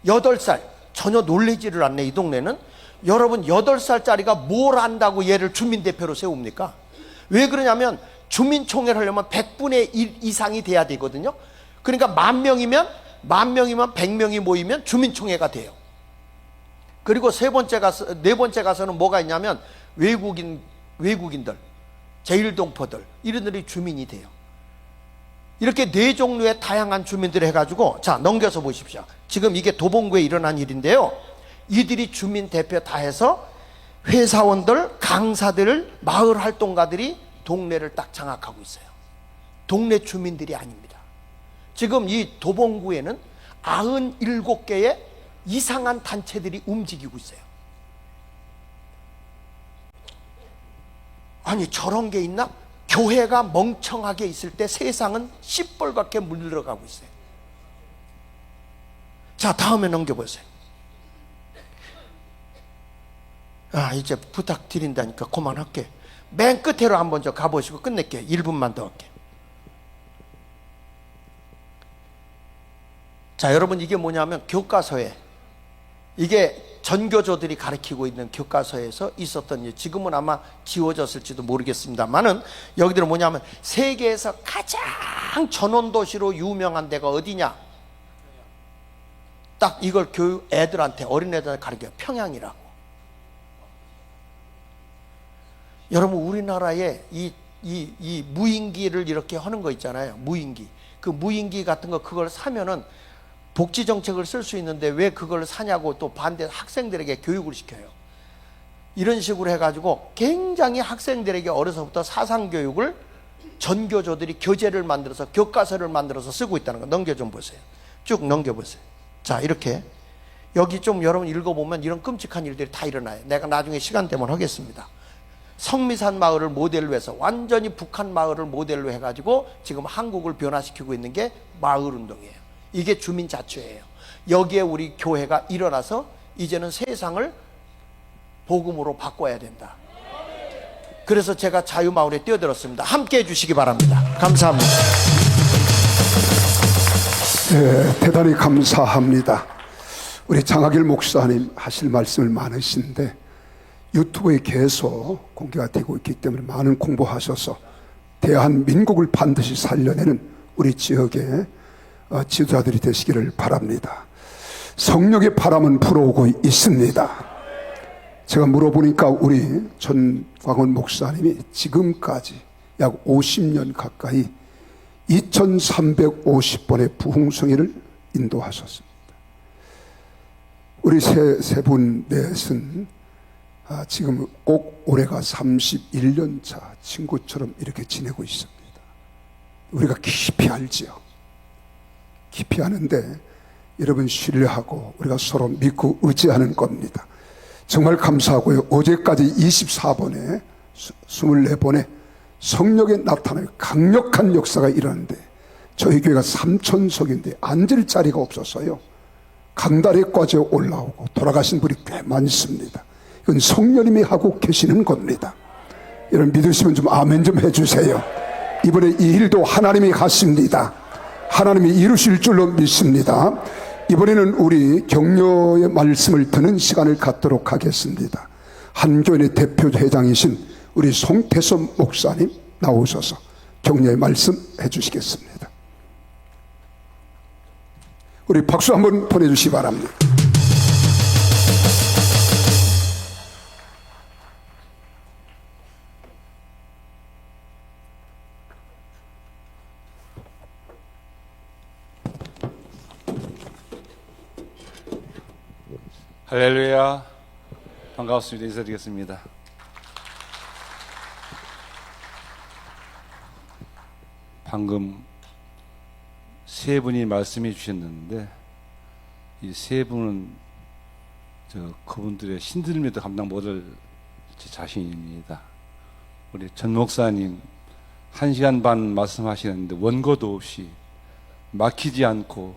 8살. 전혀 놀라지를 않네 이 동네는. 여러분 8살짜리가 뭘 안다고 얘를 주민 대표로 세웁니까? 왜 그러냐면 주민총회를 하려면 100분의 1 이상이 돼야 되거든요. 그러니까 10,000명이면 100명이 모이면 주민총회가 돼요. 그리고 네 번째 가서는 뭐가 있냐면 외국인들, 제일동포들 이런 들이 주민이 돼요. 이렇게 4종류의 다양한 주민들 해가지고 자 넘겨서 보십시오. 지금 이게 도봉구에 일어난 일인데요. 이들이 주민 대표 다 해서 회사원들, 강사들, 마을 활동가들이 동네를 딱 장악하고 있어요. 동네 주민들이 아닙니다. 지금 이 도봉구에는 97개의 이상한 단체들이 움직이고 있어요. 아니 저런 게 있나? 교회가 멍청하게 있을 때 세상은 시뻘겋게 물들어가고 있어요. 자 다음에 넘겨보세요. 이제 부탁드린다니까 그만할게. 맨 끝으로 한번 저 가보시고 끝낼게요. 1분만 더 할게요. 자 여러분 이게 뭐냐면 교과서에 이게 전교조들이 가르치고 있는 교과서에서 있었던 일. 지금은 아마 지워졌을지도 모르겠습니다만은 여기들은 뭐냐면 세계에서 가장 전원도시로 유명한 데가 어디냐? 딱 이걸 애들한테 어린애들한테 가르쳐요. 평양이라고. 여러분 우리나라에 이 무인기를 이렇게 하는 거 있잖아요. 무인기. 그 무인기 같은 거 그걸 사면은 복지 정책을 쓸 수 있는데 왜 그걸 사냐고 또 반대 학생들에게 교육을 시켜요. 이런 식으로 해가지고 굉장히 학생들에게 어려서부터 사상교육을 전교조들이 교재를 만들어서 교과서를 만들어서 쓰고 있다는 거. 넘겨 좀 보세요. 쭉 넘겨보세요. 자 이렇게 여기 좀 여러분 읽어보면 이런 끔찍한 일들이 다 일어나요. 내가 나중에 시간 되면 하겠습니다. 성미산 마을을 모델로 해서 완전히 북한 마을을 모델로 해가지고 지금 한국을 변화시키고 있는 게 마을운동이에요. 이게 주민자치회예요. 여기에 우리 교회가 일어나서 이제는 세상을 복음으로 바꿔야 된다. 그래서 제가 자유마을에 뛰어들었습니다. 함께 해주시기 바랍니다. 감사합니다. 네, 대단히 감사합니다. 우리 장하길 목사님 하실 말씀을 많으신데 유튜브에 계속 공개가 되고 있기 때문에 많은 공부하셔서 대한민국을 반드시 살려내는 우리 지역의 지도자들이 되시기를 바랍니다. 성령의 바람은 불어오고 있습니다. 제가 물어보니까 우리 전광훈 목사님이 지금까지 약 50년 가까이 2350번의 부흥성회를 인도하셨습니다. 우리 세 분 넷은 지금 꼭 올해가 31년 차 친구처럼 이렇게 지내고 있습니다. 우리가 깊이 알지요. 깊이 아는데 여러분 신뢰하고 우리가 서로 믿고 의지하는 겁니다. 정말 감사하고요. 어제까지 24번에 24번에 성령의 나타나는 강력한 역사가 일어났는데 저희 교회가 3천석인데 앉을 자리가 없었어요. 강다리까지 올라오고 돌아가신 분이 꽤 많습니다. 이건 성령님이 하고 계시는 겁니다. 여러분 믿으시면 좀 아멘 좀 해주세요. 이번에 이 일도 하나님이 하십니다. 하나님이 이루실 줄로 믿습니다. 이번에는 우리 격려의 말씀을 듣는 시간을 갖도록 하겠습니다. 한교인의 대표 회장이신 우리 송태섭 목사님 나오셔서 격려의 말씀 해주시겠습니다. 우리 박수 한번 보내주시기 바랍니다. 할렐루야. 반갑습니다. 인사드리겠습니다. 방금 세 분이 말씀해 주셨는데 이 세 분은 그분들의 신들림에도 감당 못할 제 자신입니다. 우리 전 목사님 1시간 반 말씀하시는데 원고도 없이 막히지 않고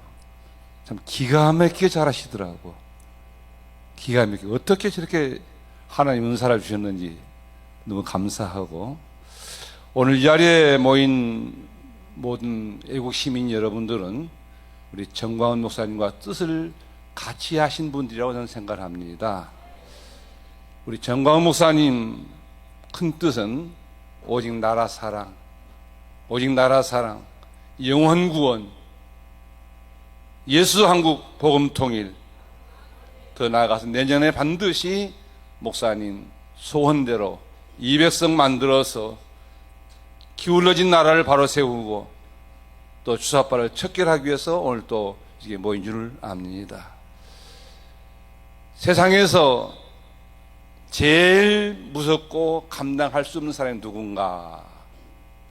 참 기가 막히게 잘하시더라고. 기가 막히게 어떻게 저렇게 하나님 은사를 주셨는지 너무 감사하고, 오늘 이 자리에 모인 모든 애국 시민 여러분들은 우리 정광훈 목사님과 뜻을 같이 하신 분들이라고 저는 생각을 합니다. 우리 정광훈 목사님 큰 뜻은 오직 나라 사랑, 오직 나라 사랑, 영원 구원, 예수 한국 복음 통일, 더 나아가서 내년에 반드시 목사님 소원대로 200석 만들어서 기울어진 나라를 바로 세우고 또 주사파를 척결하기 위해서 오늘 또 이게 모인 줄을 압니다. 세상에서 제일 무섭고 감당할 수 없는 사람이 누군가?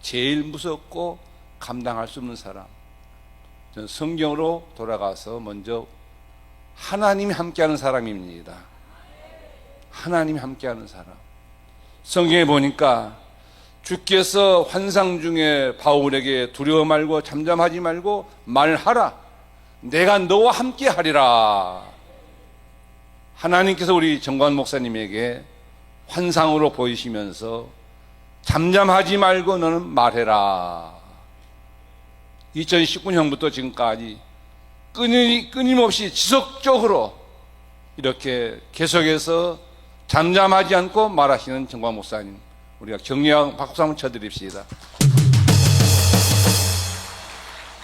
제일 무섭고 감당할 수 없는 사람, 저는 성경으로 돌아가서 먼저 하나님이 함께하는 사람입니다. 하나님이 함께하는 사람. 성경에 보니까 주께서 환상 중에 바울에게 두려워 말고 잠잠하지 말고 말하라. 내가 너와 함께하리라. 하나님께서 우리 정광훈 목사님에게 환상으로 보이시면서 잠잠하지 말고 너는 말해라. 2019년부터 지금까지 끊임없이 지속적으로 이렇게 계속해서 잠잠하지 않고 말하시는 정광훈 목사님, 우리가 격려하고 박수 한번 쳐드립시다.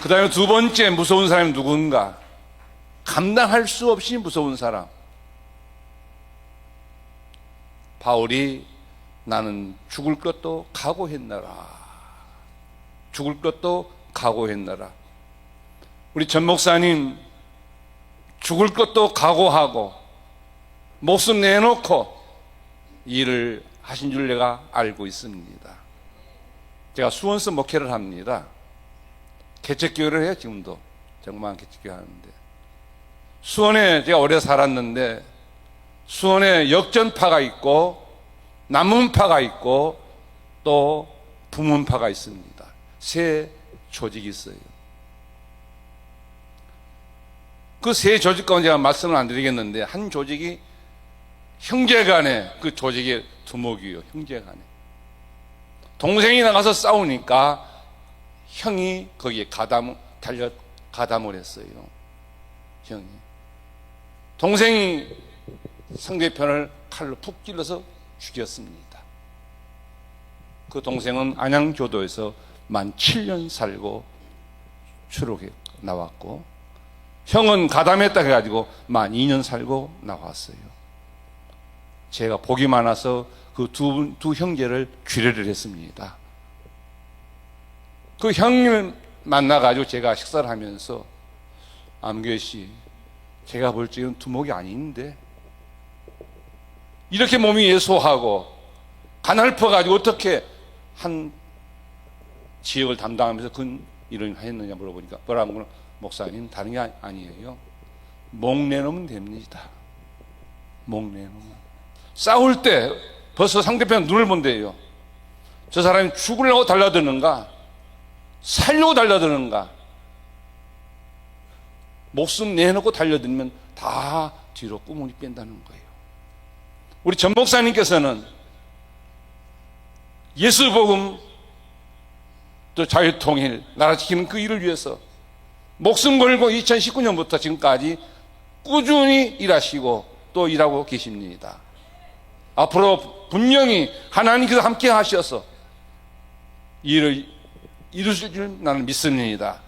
그 다음에 두 번째 무서운 사람이 누군가? 감당할 수 없이 무서운 사람. 바울이 나는 죽을 것도 각오했노라. 죽을 것도 각오했노라. 우리 전 목사님 죽을 것도 각오하고 목숨 내놓고 일을 하신 줄 내가 알고 있습니다. 제가 수원서 목회를 합니다. 개척교회를 해요. 지금도 정말 개척교회 하는데, 수원에 제가 오래 살았는데 수원에 역전파가 있고 남문파가 있고 또 부문파가 있습니다. 세 조직이 있어요. 그 세 조직 가운데 제가 말씀을 안 드리겠는데, 한 조직이 형제간에, 그 조직의 두목이요. 형제간에 동생이 나가서 싸우니까 형이 거기에 가담을 했어요. 형이, 동생이 상대편을 칼로 푹 찔러서 죽였습니다. 그 동생은 안양교도에서 만 7년 살고 추록해 나왔고, 형은 가담했다 해가지고 만 2년 살고 나왔어요. 제가 복이 많아서 그 두 형제를 귀례를 했습니다. 그 형님을 만나가지고 제가 식사를 하면서 암교회 씨, 제가 볼 적은 두목이 아닌데 이렇게 몸이 예소하고 가날퍼가지고 어떻게 한 지역을 담당하면서 그 일을 했느냐 물어보니까 뭐라고 하면 목사님 다른 게 아니에요. 목 내놓으면 됩니다. 목 내놓으면. 싸울 때 벌써 상대편 눈을 본대요. 저 사람이 죽으려고 달려드는가 살려고 달려드는가. 목숨 내놓고 달려들면 다 뒤로 꾸물이 뺀다는 거예요. 우리 전 목사님께서는 예수복음 또 자유통일 나라 지키는 그 일을 위해서 목숨 걸고 2019년부터 지금까지 꾸준히 일하시고 또 일하고 계십니다. 앞으로 분명히 하나님께서 함께 하셔서 이 일을 이루실 줄 나는 믿습니다.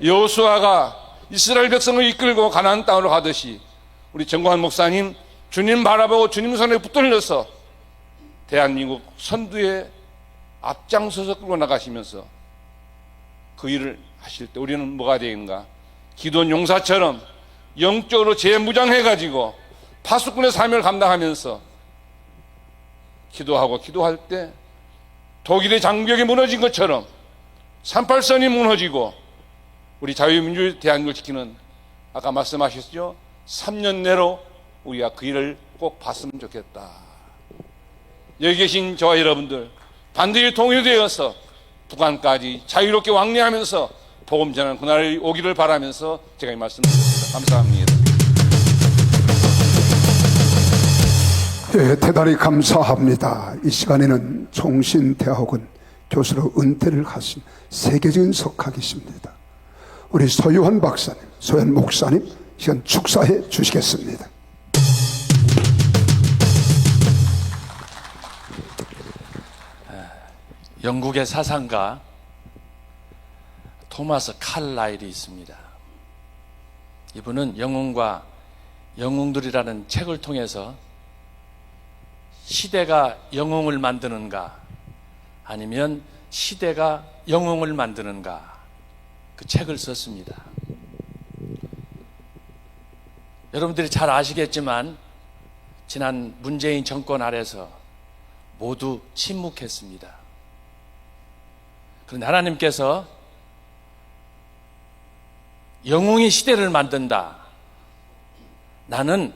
여호수아가 이스라엘 백성을 이끌고 가나안 땅으로 가듯이 우리 정광훈 목사님 주님 바라보고 주님 손에 붙들려서 대한민국 선두에 앞장서서 끌고 나가시면서 그 일을 하실 때 우리는 뭐가 되는가? 기도원 용사처럼 영적으로 재무장해가지고 파수꾼의 사명을 감당하면서 기도할 때 독일의 장벽이 무너진 것처럼 38선이 무너지고 우리 자유민주 대한민국을 지키는 아까 말씀하셨죠? 3년 내로 우리가 그 일을 꼭 봤으면 좋겠다. 여기 계신 저와 여러분들 반드시 통일되어서 북한까지 자유롭게 왕래하면서 복음 전하는 그날이 오기를 바라면서 제가 이 말씀을 드립니다. 감사합니다. 예, 대단히 감사합니다. 이 시간에는 종신대학원 교수로 은퇴를 하신 세계적인 석학이십니다. 우리 소유한 박사님, 소연 목사님 시간 축사해 주시겠습니다. 영국의 사상가 토마스 칼라일이 있습니다. 이분은 영웅과 영웅들이라는 책을 통해서 시대가 영웅을 만드는가 아니면 시대가 영웅을 만드는가 그 책을 썼습니다. 여러분들이 잘 아시겠지만 지난 문재인 정권 아래서 모두 침묵했습니다. 그런데 하나님께서 영웅이 시대를 만든다. 나는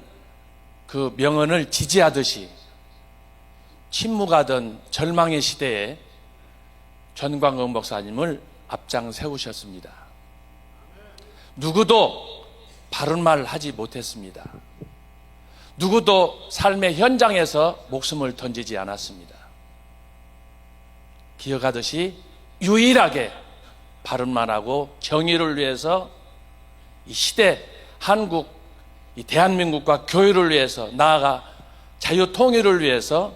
그 명언을 지지하듯이 침묵하던 절망의 시대에 전광훈 목사님을 앞장 세우셨습니다. 누구도 바른 말 하지 못했습니다. 누구도 삶의 현장에서 목숨을 던지지 않았습니다. 기억하듯이 유일하게 바른 말하고 정의를 위해서 이 시대 한국, 이 대한민국과 교회를 위해서 나아가 자유 통일을 위해서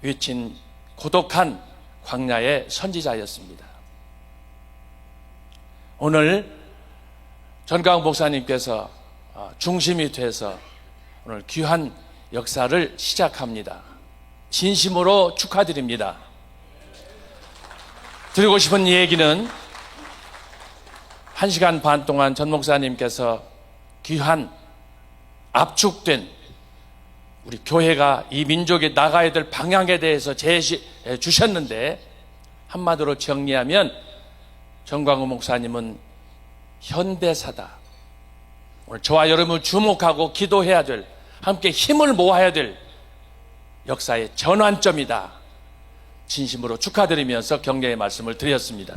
외친 고독한 광야의 선지자였습니다. 오늘 전광훈 목사님께서 중심이 돼서 오늘 귀한 역사를 시작합니다. 진심으로 축하드립니다. 드리고 싶은 얘기는 1시간 반 동안 전 목사님께서 귀한 압축된 우리 교회가 이 민족이 나가야 될 방향에 대해서 제시해 주셨는데 한마디로 정리하면 전광훈 목사님은 현대사다. 오늘 저와 여러분을 주목하고 기도해야 될, 함께 힘을 모아야 될 역사의 전환점이다. 진심으로 축하드리면서 격려의 말씀을 드렸습니다.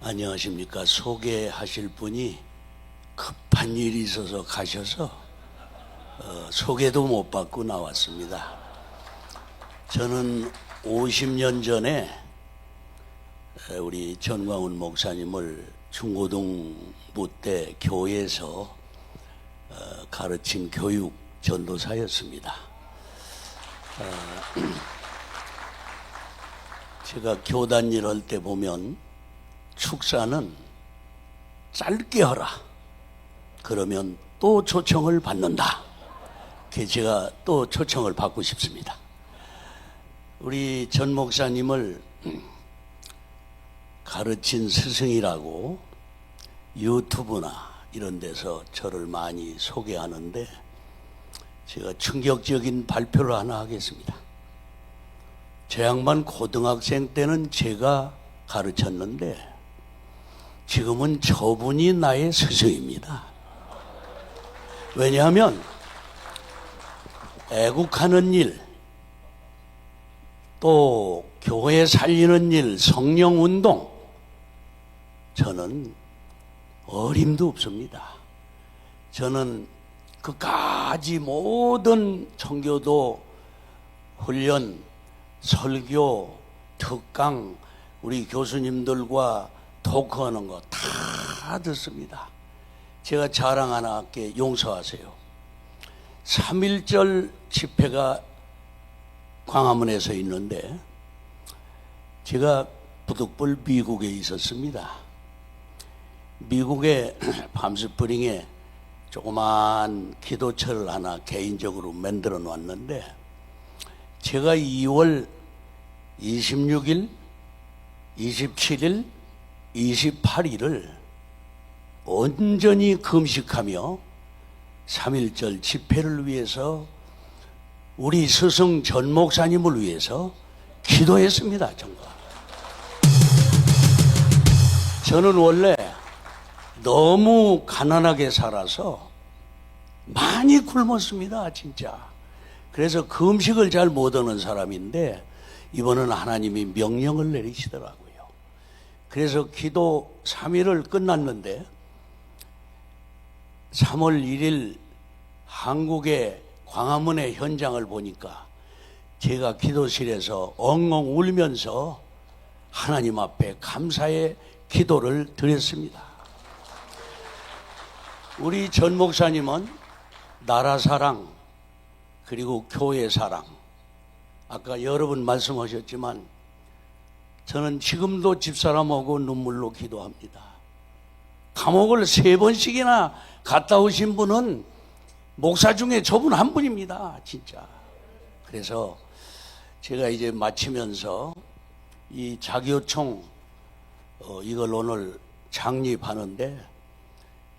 안녕하십니까. 소개하실 분이 급한 일이 있어서 가셔서 소개도 못 받고 나왔습니다. 저는 50년 전에 우리 전광훈 목사님을 중고등부 때 교회에서 가르친 교육 전도사였습니다. 제가 교단 일 할 때 보면 축사는 짧게 하라. 그러면 또 초청을 받는다. 그래서 제가 또 초청을 받고 싶습니다. 우리 전 목사님을 가르친 스승이라고 유튜브나 이런 데서 저를 많이 소개하는데 제가 충격적인 발표를 하나 하겠습니다. 저 양반 고등학생 때는 제가 가르쳤는데 지금은 저분이 나의 스승입니다. 왜냐하면 애국하는 일, 또 교회 살리는 일, 성령운동, 저는 어림도 없습니다. 저는 그까지 모든 청교도 훈련, 설교, 특강, 우리 교수님들과 토크하는 거 다 듣습니다. 제가 자랑 하나 할게. 용서하세요. 3.1절 집회가 광화문에서 있는데 제가 부득불 미국에 있었습니다. 미국의 밤스프링에 조그만 기도처를 하나 개인적으로 만들어 놨는데 제가 2월 26일, 27일, 28일을 온전히 금식하며 3.1절 집회를 위해서 우리 스승 전 목사님을 위해서 기도했습니다. 정말. 저는 원래 너무 가난하게 살아서 많이 굶었습니다. 진짜. 그래서 금식을 잘 못하는 사람인데 이번은 하나님이 명령을 내리시더라고요. 그래서 기도 3일을 끝났는데 3월 1일 한국의 광화문의 현장을 보니까 제가 기도실에서 엉엉 울면서 하나님 앞에 감사의 기도를 드렸습니다. 우리 전 목사님은 나라 사랑 그리고 교회 사랑, 아까 여러 분 말씀하셨지만 저는 지금도 집사람하고 눈물로 기도합니다. 감옥을 3번씩이나 갔다 오신 분은 목사 중에 저분 한 분입니다. 진짜. 그래서 제가 이제 마치면서 이 자교총 이걸 오늘 창립하는데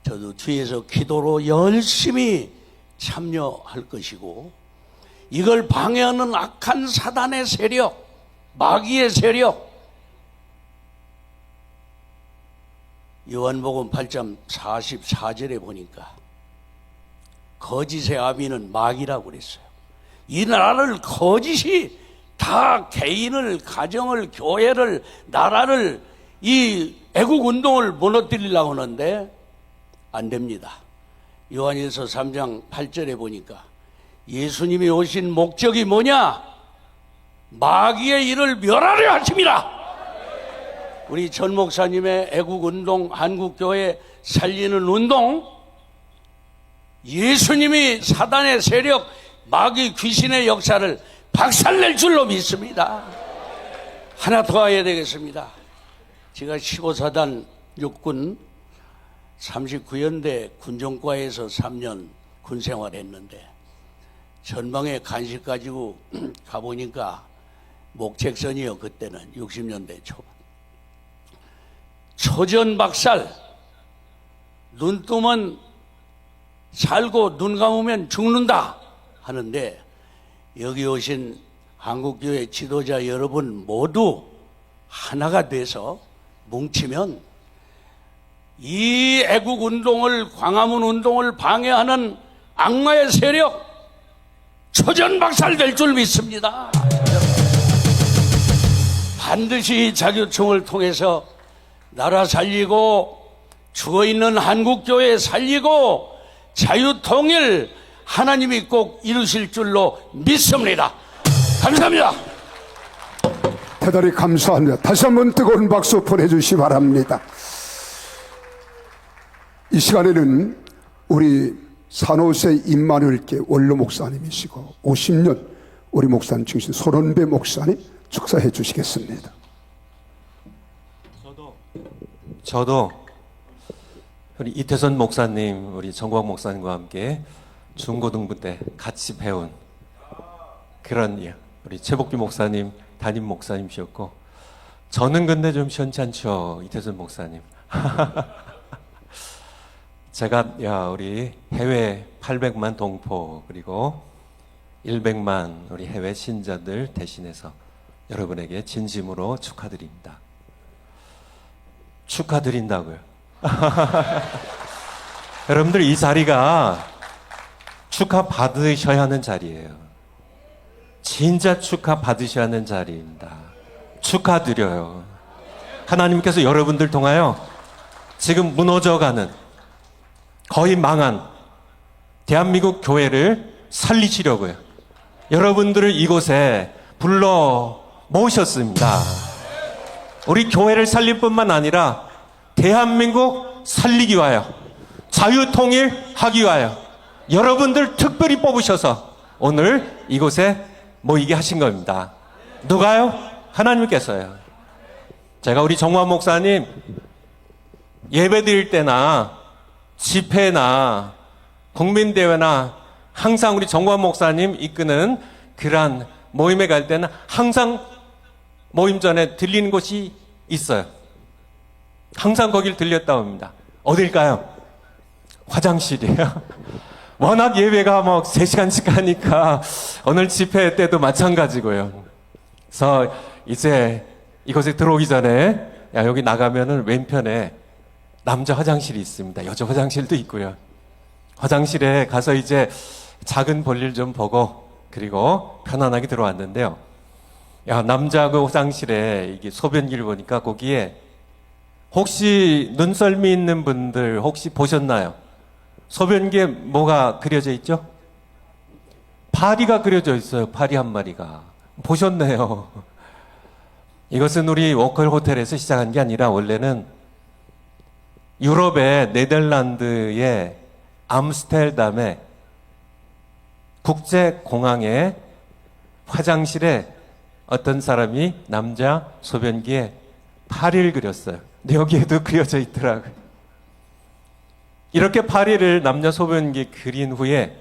저도 뒤에서 기도로 열심히 참여할 것이고 이걸 방해하는 악한 사단의 세력, 마귀의 세력, 요한복음 8장 44절에 보니까 거짓의 아비는 마귀라고 그랬어요. 이 나라를 거짓이 다 개인을, 가정을, 교회를, 나라를, 이 애국운동을 무너뜨리려고 하는데 안 됩니다. 요한일서 3장 8절에 보니까 예수님이 오신 목적이 뭐냐? 마귀의 일을 멸하려 하심이라. 우리 전 목사님의 애국운동, 한국교회 살리는 운동, 예수님이 사단의 세력, 마귀 귀신의 역사를 박살낼 줄로 믿습니다. 하나 더 해야 되겠습니다. 제가 15사단 육군 39연대 군정과에서 3년 군생활 했는데 전방에 간식 가지고 가보니까 목책선이요. 그때는 60년대 초반. 초전박살, 눈 뜨면 살고 눈 감으면 죽는다 하는데 여기 오신 한국교회 지도자 여러분 모두 하나가 돼서 뭉치면 이 애국운동을, 광화문운동을 방해하는 악마의 세력 초전박살될 줄 믿습니다. 반드시 자교총을 통해서 나라 살리고 죽어있는 한국교회 살리고 자유통일 하나님이 꼭 이루실 줄로 믿습니다. 감사합니다. 대단히 감사합니다. 다시 한번 뜨거운 박수 보내주시기 바랍니다. 이 시간에는 우리 산호세 임마누엘교회 원로 목사님이시고 50년 우리 목사님 중심 손원배 목사님 축사해 주시겠습니다. 저도 우리 이태선 목사님, 우리 정광 목사님과 함께 중고등부 때 같이 배운 그런 우리 최복규 목사님 담임 목사님이셨고, 저는 근데 좀 시원찮죠, 이태선 목사님. 제가 우리 해외 800만 동포 그리고 100만 우리 해외 신자들 대신해서 여러분에게 진심으로 축하드립니다. 축하드린다고요. 여러분들 이 자리가 축하 받으셔야 하는 자리예요. 진짜 축하 받으셔야 하는 자리입니다. 축하드려요. 하나님께서 여러분들 통하여 지금 무너져가는 거의 망한 대한민국 교회를 살리시려고요. 여러분들을 이곳에 불러 모으셨습니다. 우리 교회를 살릴 뿐만 아니라 대한민국 살리기 위하여, 자유통일하기 위하여 여러분들 특별히 뽑으셔서 오늘 이곳에 모이게 하신 겁니다. 누가요? 하나님께서요. 제가 우리 정화 목사님 예배 드릴 때나 집회나 국민대회나 항상 우리 정관 목사님 이끄는 그러한 모임에 갈 때는 항상 모임 전에 들리는 곳이 있어요. 항상 거길 들렸다 옵니다. 어딜까요? 화장실이에요. 워낙 예배가 3시간씩 하니까 오늘 집회 때도 마찬가지고요. 그래서 이제 이곳에 들어오기 전에 여기 나가면은 왼편에 남자 화장실이 있습니다. 여자 화장실도 있고요. 화장실에 가서 이제 작은 볼일 좀 보고 그리고 편안하게 들어왔는데요. 남자 그 화장실에 이게 소변기를 보니까 거기에 혹시 눈썰미 있는 분들 혹시 보셨나요? 소변기에 뭐가 그려져 있죠? 파리가 그려져 있어요. 파리 한 마리가. 보셨네요. 이것은 우리 워컬 호텔에서 시작한 게 아니라 원래는 유럽의 네덜란드의 암스테르담의 국제공항의 화장실에 어떤 사람이 남자 소변기에 파리를 그렸어요. 근데 여기에도 그려져 있더라고요. 이렇게 파리를 남녀 소변기에 그린 후에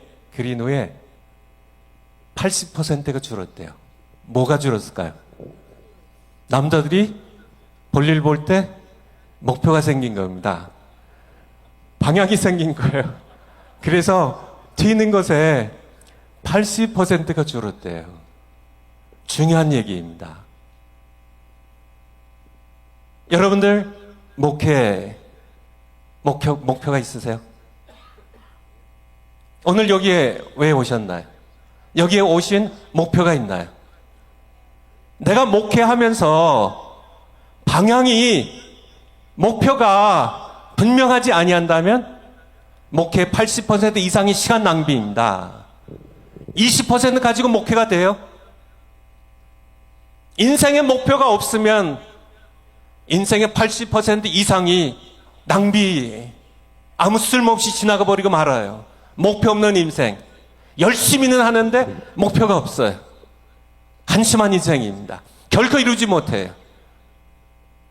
80%가 줄었대요. 뭐가 줄었을까요? 남자들이 볼일 볼 때 목표가 생긴 겁니다. 방향이 생긴 거예요. 그래서 튀는 것에 80%가 줄었대요. 중요한 얘기입니다. 여러분들 목표가 있으세요? 오늘 여기에 왜 오셨나요? 여기에 오신 목표가 있나요? 내가 목회하면서 목표가 분명하지 아니한다면 목회 80% 이상이 시간 낭비입니다. 20% 가지고 목회가 돼요? 인생의 목표가 없으면 인생의 80% 이상이 낭비, 아무 쓸모없이 지나가 버리고 말아요. 목표 없는 인생. 열심히는 하는데 목표가 없어요. 한심한 인생입니다. 결코 이루지 못해요.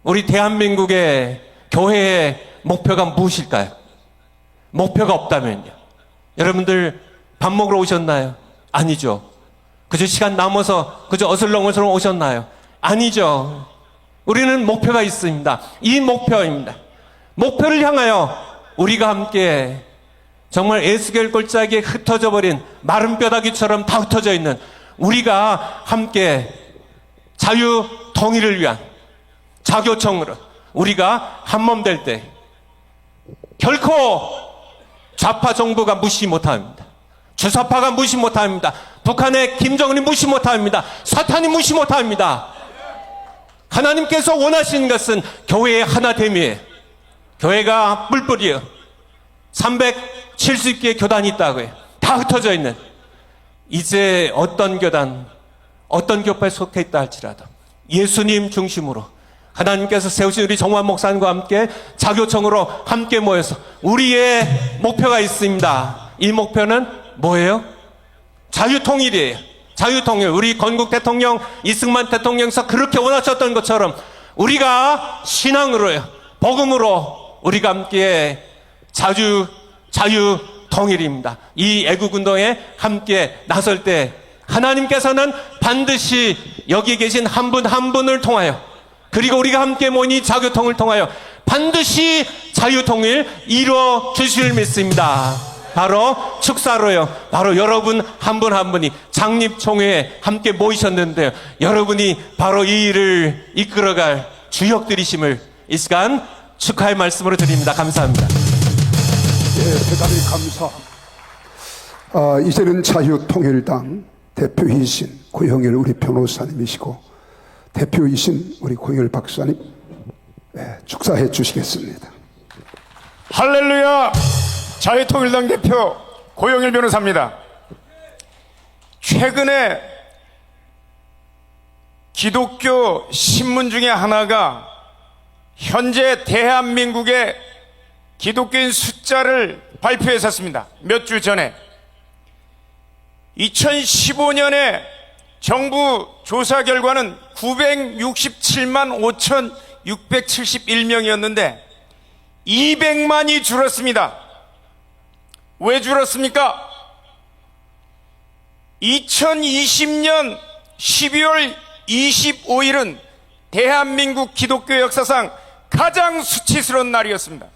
우리 대한민국의 교회의 목표가 무엇일까요? 목표가 없다면요. 여러분들 밥 먹으러 오셨나요? 아니죠. 그저 시간 남아서 그저 어슬렁어슬렁 오셨나요? 아니죠. 우리는 목표가 있습니다. 이 목표입니다. 목표를 향하여 우리가 함께 정말 에스겔 골짜기에 흩어져 버린 마른 뼈다귀처럼 다 흩어져 있는 우리가 함께 자유 통일을 위한 자교청으로 우리가 한몸 될 때 결코 좌파 정부가 무시 못합니다. 주사파가 무시 못합니다. 북한의 김정은이 무시 못합니다. 사탄이 무시 못합니다. 하나님께서 원하시는 것은 교회의 하나됨이에요. 교회가 뿔뿔이에요. 370개의 교단이 있다고요. 다 흩어져 있는. 이제 어떤 교단, 어떤 교파에 속해 있다 할지라도 예수님 중심으로 하나님께서 세우신 우리 정환 목사님과 함께 자교청으로 함께 모여서 우리의 목표가 있습니다. 이 목표는 뭐예요? 자유통일이에요. 자유통일. 우리 건국 대통령 이승만 대통령께서 그렇게 원하셨던 것처럼 우리가 신앙으로요, 복음으로 우리가 함께 자유통일입니다. 이 애국운동에 함께 나설 때 하나님께서는 반드시 여기 계신 한 분 한 분을 통하여, 그리고 우리가 함께 모인 이 자교통을 통하여 반드시 자유통일 이루어 주실 믿습니다. 바로 축사로요, 바로 여러분 한 분 한 분이 장립총회에 함께 모이셨는데요, 여러분이 바로 이 일을 이끌어갈 주역들이심을 이 시간 축하의 말씀으로 드립니다. 감사합니다. 대단히 감사합니다. 이제는 자유통일당 대표이신 고영일 우리 변호사님이시고 대표이신 우리 고영일 박사님 축사해 주시겠습니다. 할렐루야! 자유통일당 대표 고영일 변호사입니다. 최근에 기독교 신문 중에 하나가 현재 대한민국의 기독교인 숫자를 발표했었습니다. 몇 주 전에 2015년에 정부 조사 결과는 967만 5,671명이었는데 200만이 줄었습니다. 왜 줄었습니까? 2020년 12월 25일은 대한민국 기독교 역사상 가장 수치스러운 날이었습니다.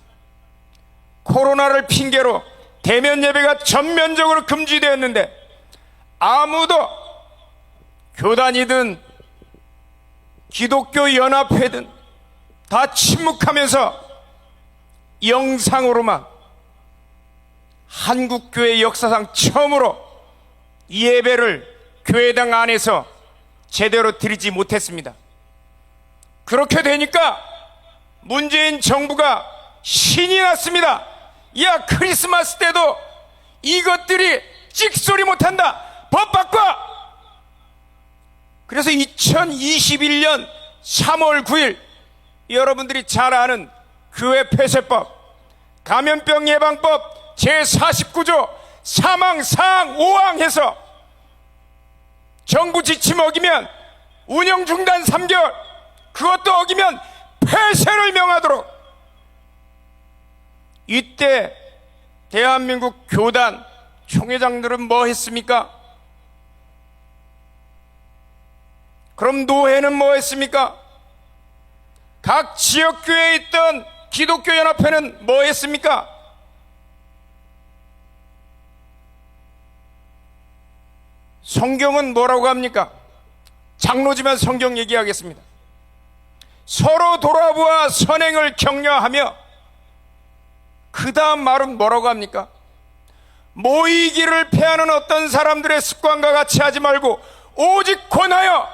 코로나를 핑계로 대면 예배가 전면적으로 금지되었는데 아무도 교단이든 기독교 연합회든 다 침묵하면서 영상으로만 한국교회 역사상 처음으로 예배를 교회당 안에서 제대로 드리지 못했습니다. 그렇게 되니까 문재인 정부가 신이 났습니다. 야, 크리스마스 때도 이것들이 찍소리 못한다, 법 바꿔! 그래서 2021년 3월 9일 여러분들이 잘 아는 교회 폐쇄법, 감염병 예방법 제49조 사망사항 5항 해서 정부 지침 어기면 운영 중단 3개월, 그것도 어기면 폐쇄를 명하도록. 이때 대한민국 교단 총회장들은 뭐 했습니까? 그럼 노회는 뭐 했습니까? 각 지역교회에 있던 기독교 연합회는 뭐 했습니까? 성경은 뭐라고 합니까? 장로지만 성경 얘기하겠습니다. 서로 돌아보아 선행을 격려하며, 그 다음 말은 뭐라고 합니까? 모이기를 패하는 어떤 사람들의 습관과 같이 하지 말고 오직 권하여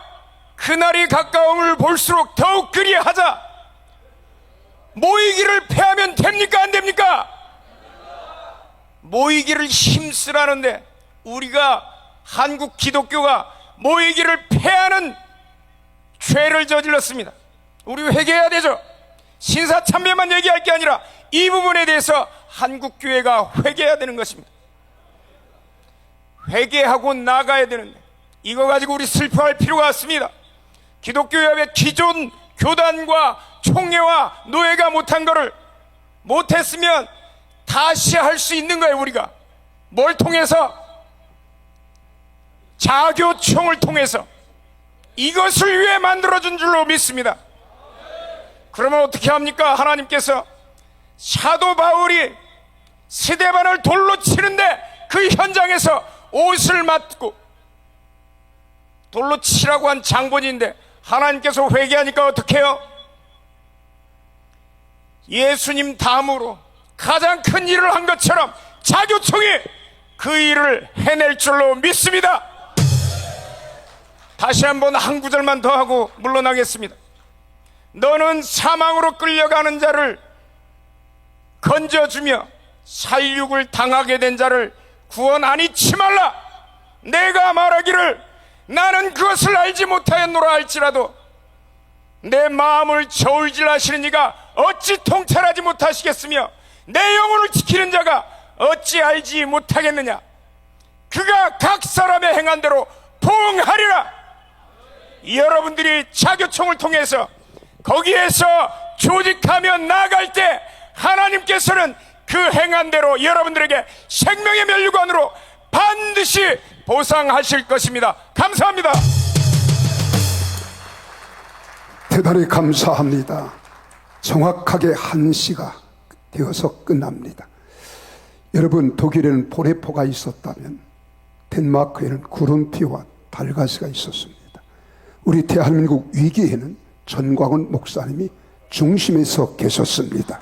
그날이 가까움을 볼수록 더욱 그리하자. 모이기를 패하면 됩니까, 안 됩니까? 모이기를 힘쓰라는데 우리가 한국 기독교가 모이기를 패하는 죄를 저질렀습니다. 우리 회개해야 되죠. 신사참배만 얘기할 게 아니라 이 부분에 대해서 한국교회가 회개해야 되는 것입니다. 회개하고 나가야 되는데 이거 가지고 우리 슬퍼할 필요가 없습니다. 기독교협의 기존 교단과 총회와 노회가 못한 거를 못했으면 다시 할 수 있는 거예요. 우리가 뭘 통해서? 자교총을 통해서 이것을 위해 만들어준 줄로 믿습니다. 그러면 어떻게 합니까? 하나님께서 사도 바울이 스데반을 돌로 치는데 그 현장에서 옷을 맞고 돌로 치라고 한 장본인데 하나님께서 회개하니까 어떻게 해요? 예수님 다음으로 가장 큰 일을 한 것처럼 자교총이 그 일을 해낼 줄로 믿습니다. 다시 한번 한 구절만 더 하고 물러나겠습니다. 너는 사망으로 끌려가는 자를 건져주며 살육을 당하게 된 자를 구원 안 잊지 말라. 내가 말하기를 나는 그것을 알지 못하였노라 할지라도 내 마음을 저울질하시는 이가 어찌 통찰하지 못하시겠으며 내 영혼을 지키는 자가 어찌 알지 못하겠느냐. 그가 각 사람의 행한 대로 보응하리라. 여러분들이 자교총을 통해서 거기에서 조직하며 나아갈 때 하나님께서는 그 행한 대로 여러분들에게 생명의 면류관으로 반드시 보상하실 것입니다. 감사합니다. 대단히 감사합니다. 정확하게 1시가 되어서 끝납니다. 여러분, 독일에는 보레포가 있었다면 덴마크에는 구름피와 달가스가 있었습니다. 우리 대한민국 위기에는 전광훈 목사님이 중심에서 계셨습니다.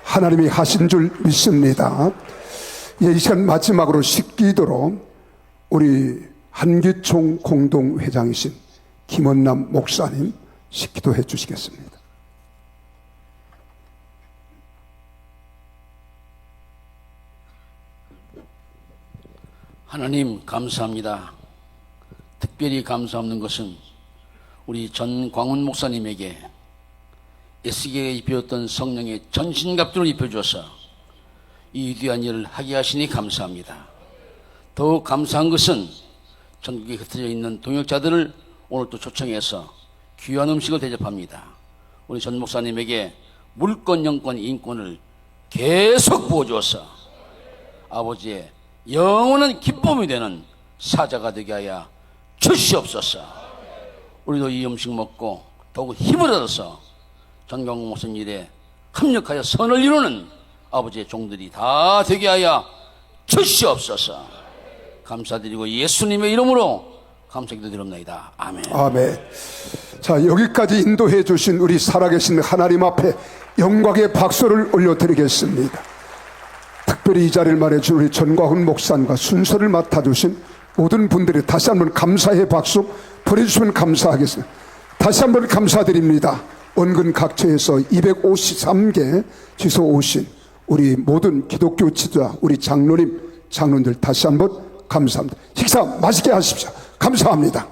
하나님이 하신 줄 믿습니다. 이 시간 마지막으로 식기도로 우리 한기총 공동회장이신 김원남 목사님 식기도해 주시겠습니다. 하나님 감사합니다. 특별히 감사하는 것은 우리 전광훈 목사님에게 에스겔에 입혀졌던 성령의 전신갑주를 입혀주어서 이 위대한 일을 하게 하시니 감사합니다. 더욱 감사한 것은 전국에 흩어져 있는 동역자들을 오늘 또 초청해서 귀한 음식을 대접합니다. 우리 전 목사님에게 물권, 영권, 인권을 계속 부어주어서 아버지의 영원한 기쁨이 되는 사자가 되게 하여 주시옵소서. 우리도 이 음식 먹고 더욱 힘을 얻어서 전광훈 목사님 일에 합력하여 선을 이루는 아버지의 종들이 다 되게 하여 주시옵소서. 감사드리고 예수님의 이름으로 감사기도드립니다. 아멘. 아멘. 자, 여기까지 인도해 주신 우리 살아계신 하나님 앞에 영광의 박수를 올려드리겠습니다. 특별히 이 자리를 말해준 우리 전광훈 목사님과 순서를 맡아주신 모든 분들이 다시 한번 감사의 박수 보내주시면 감사하겠습니다. 다시 한번 감사드립니다. 원근 각처에서 253개 지소 오신 우리 모든 기독교 지도자, 우리 장로님, 장로님들 다시 한번 감사합니다. 식사 맛있게 하십시오. 감사합니다.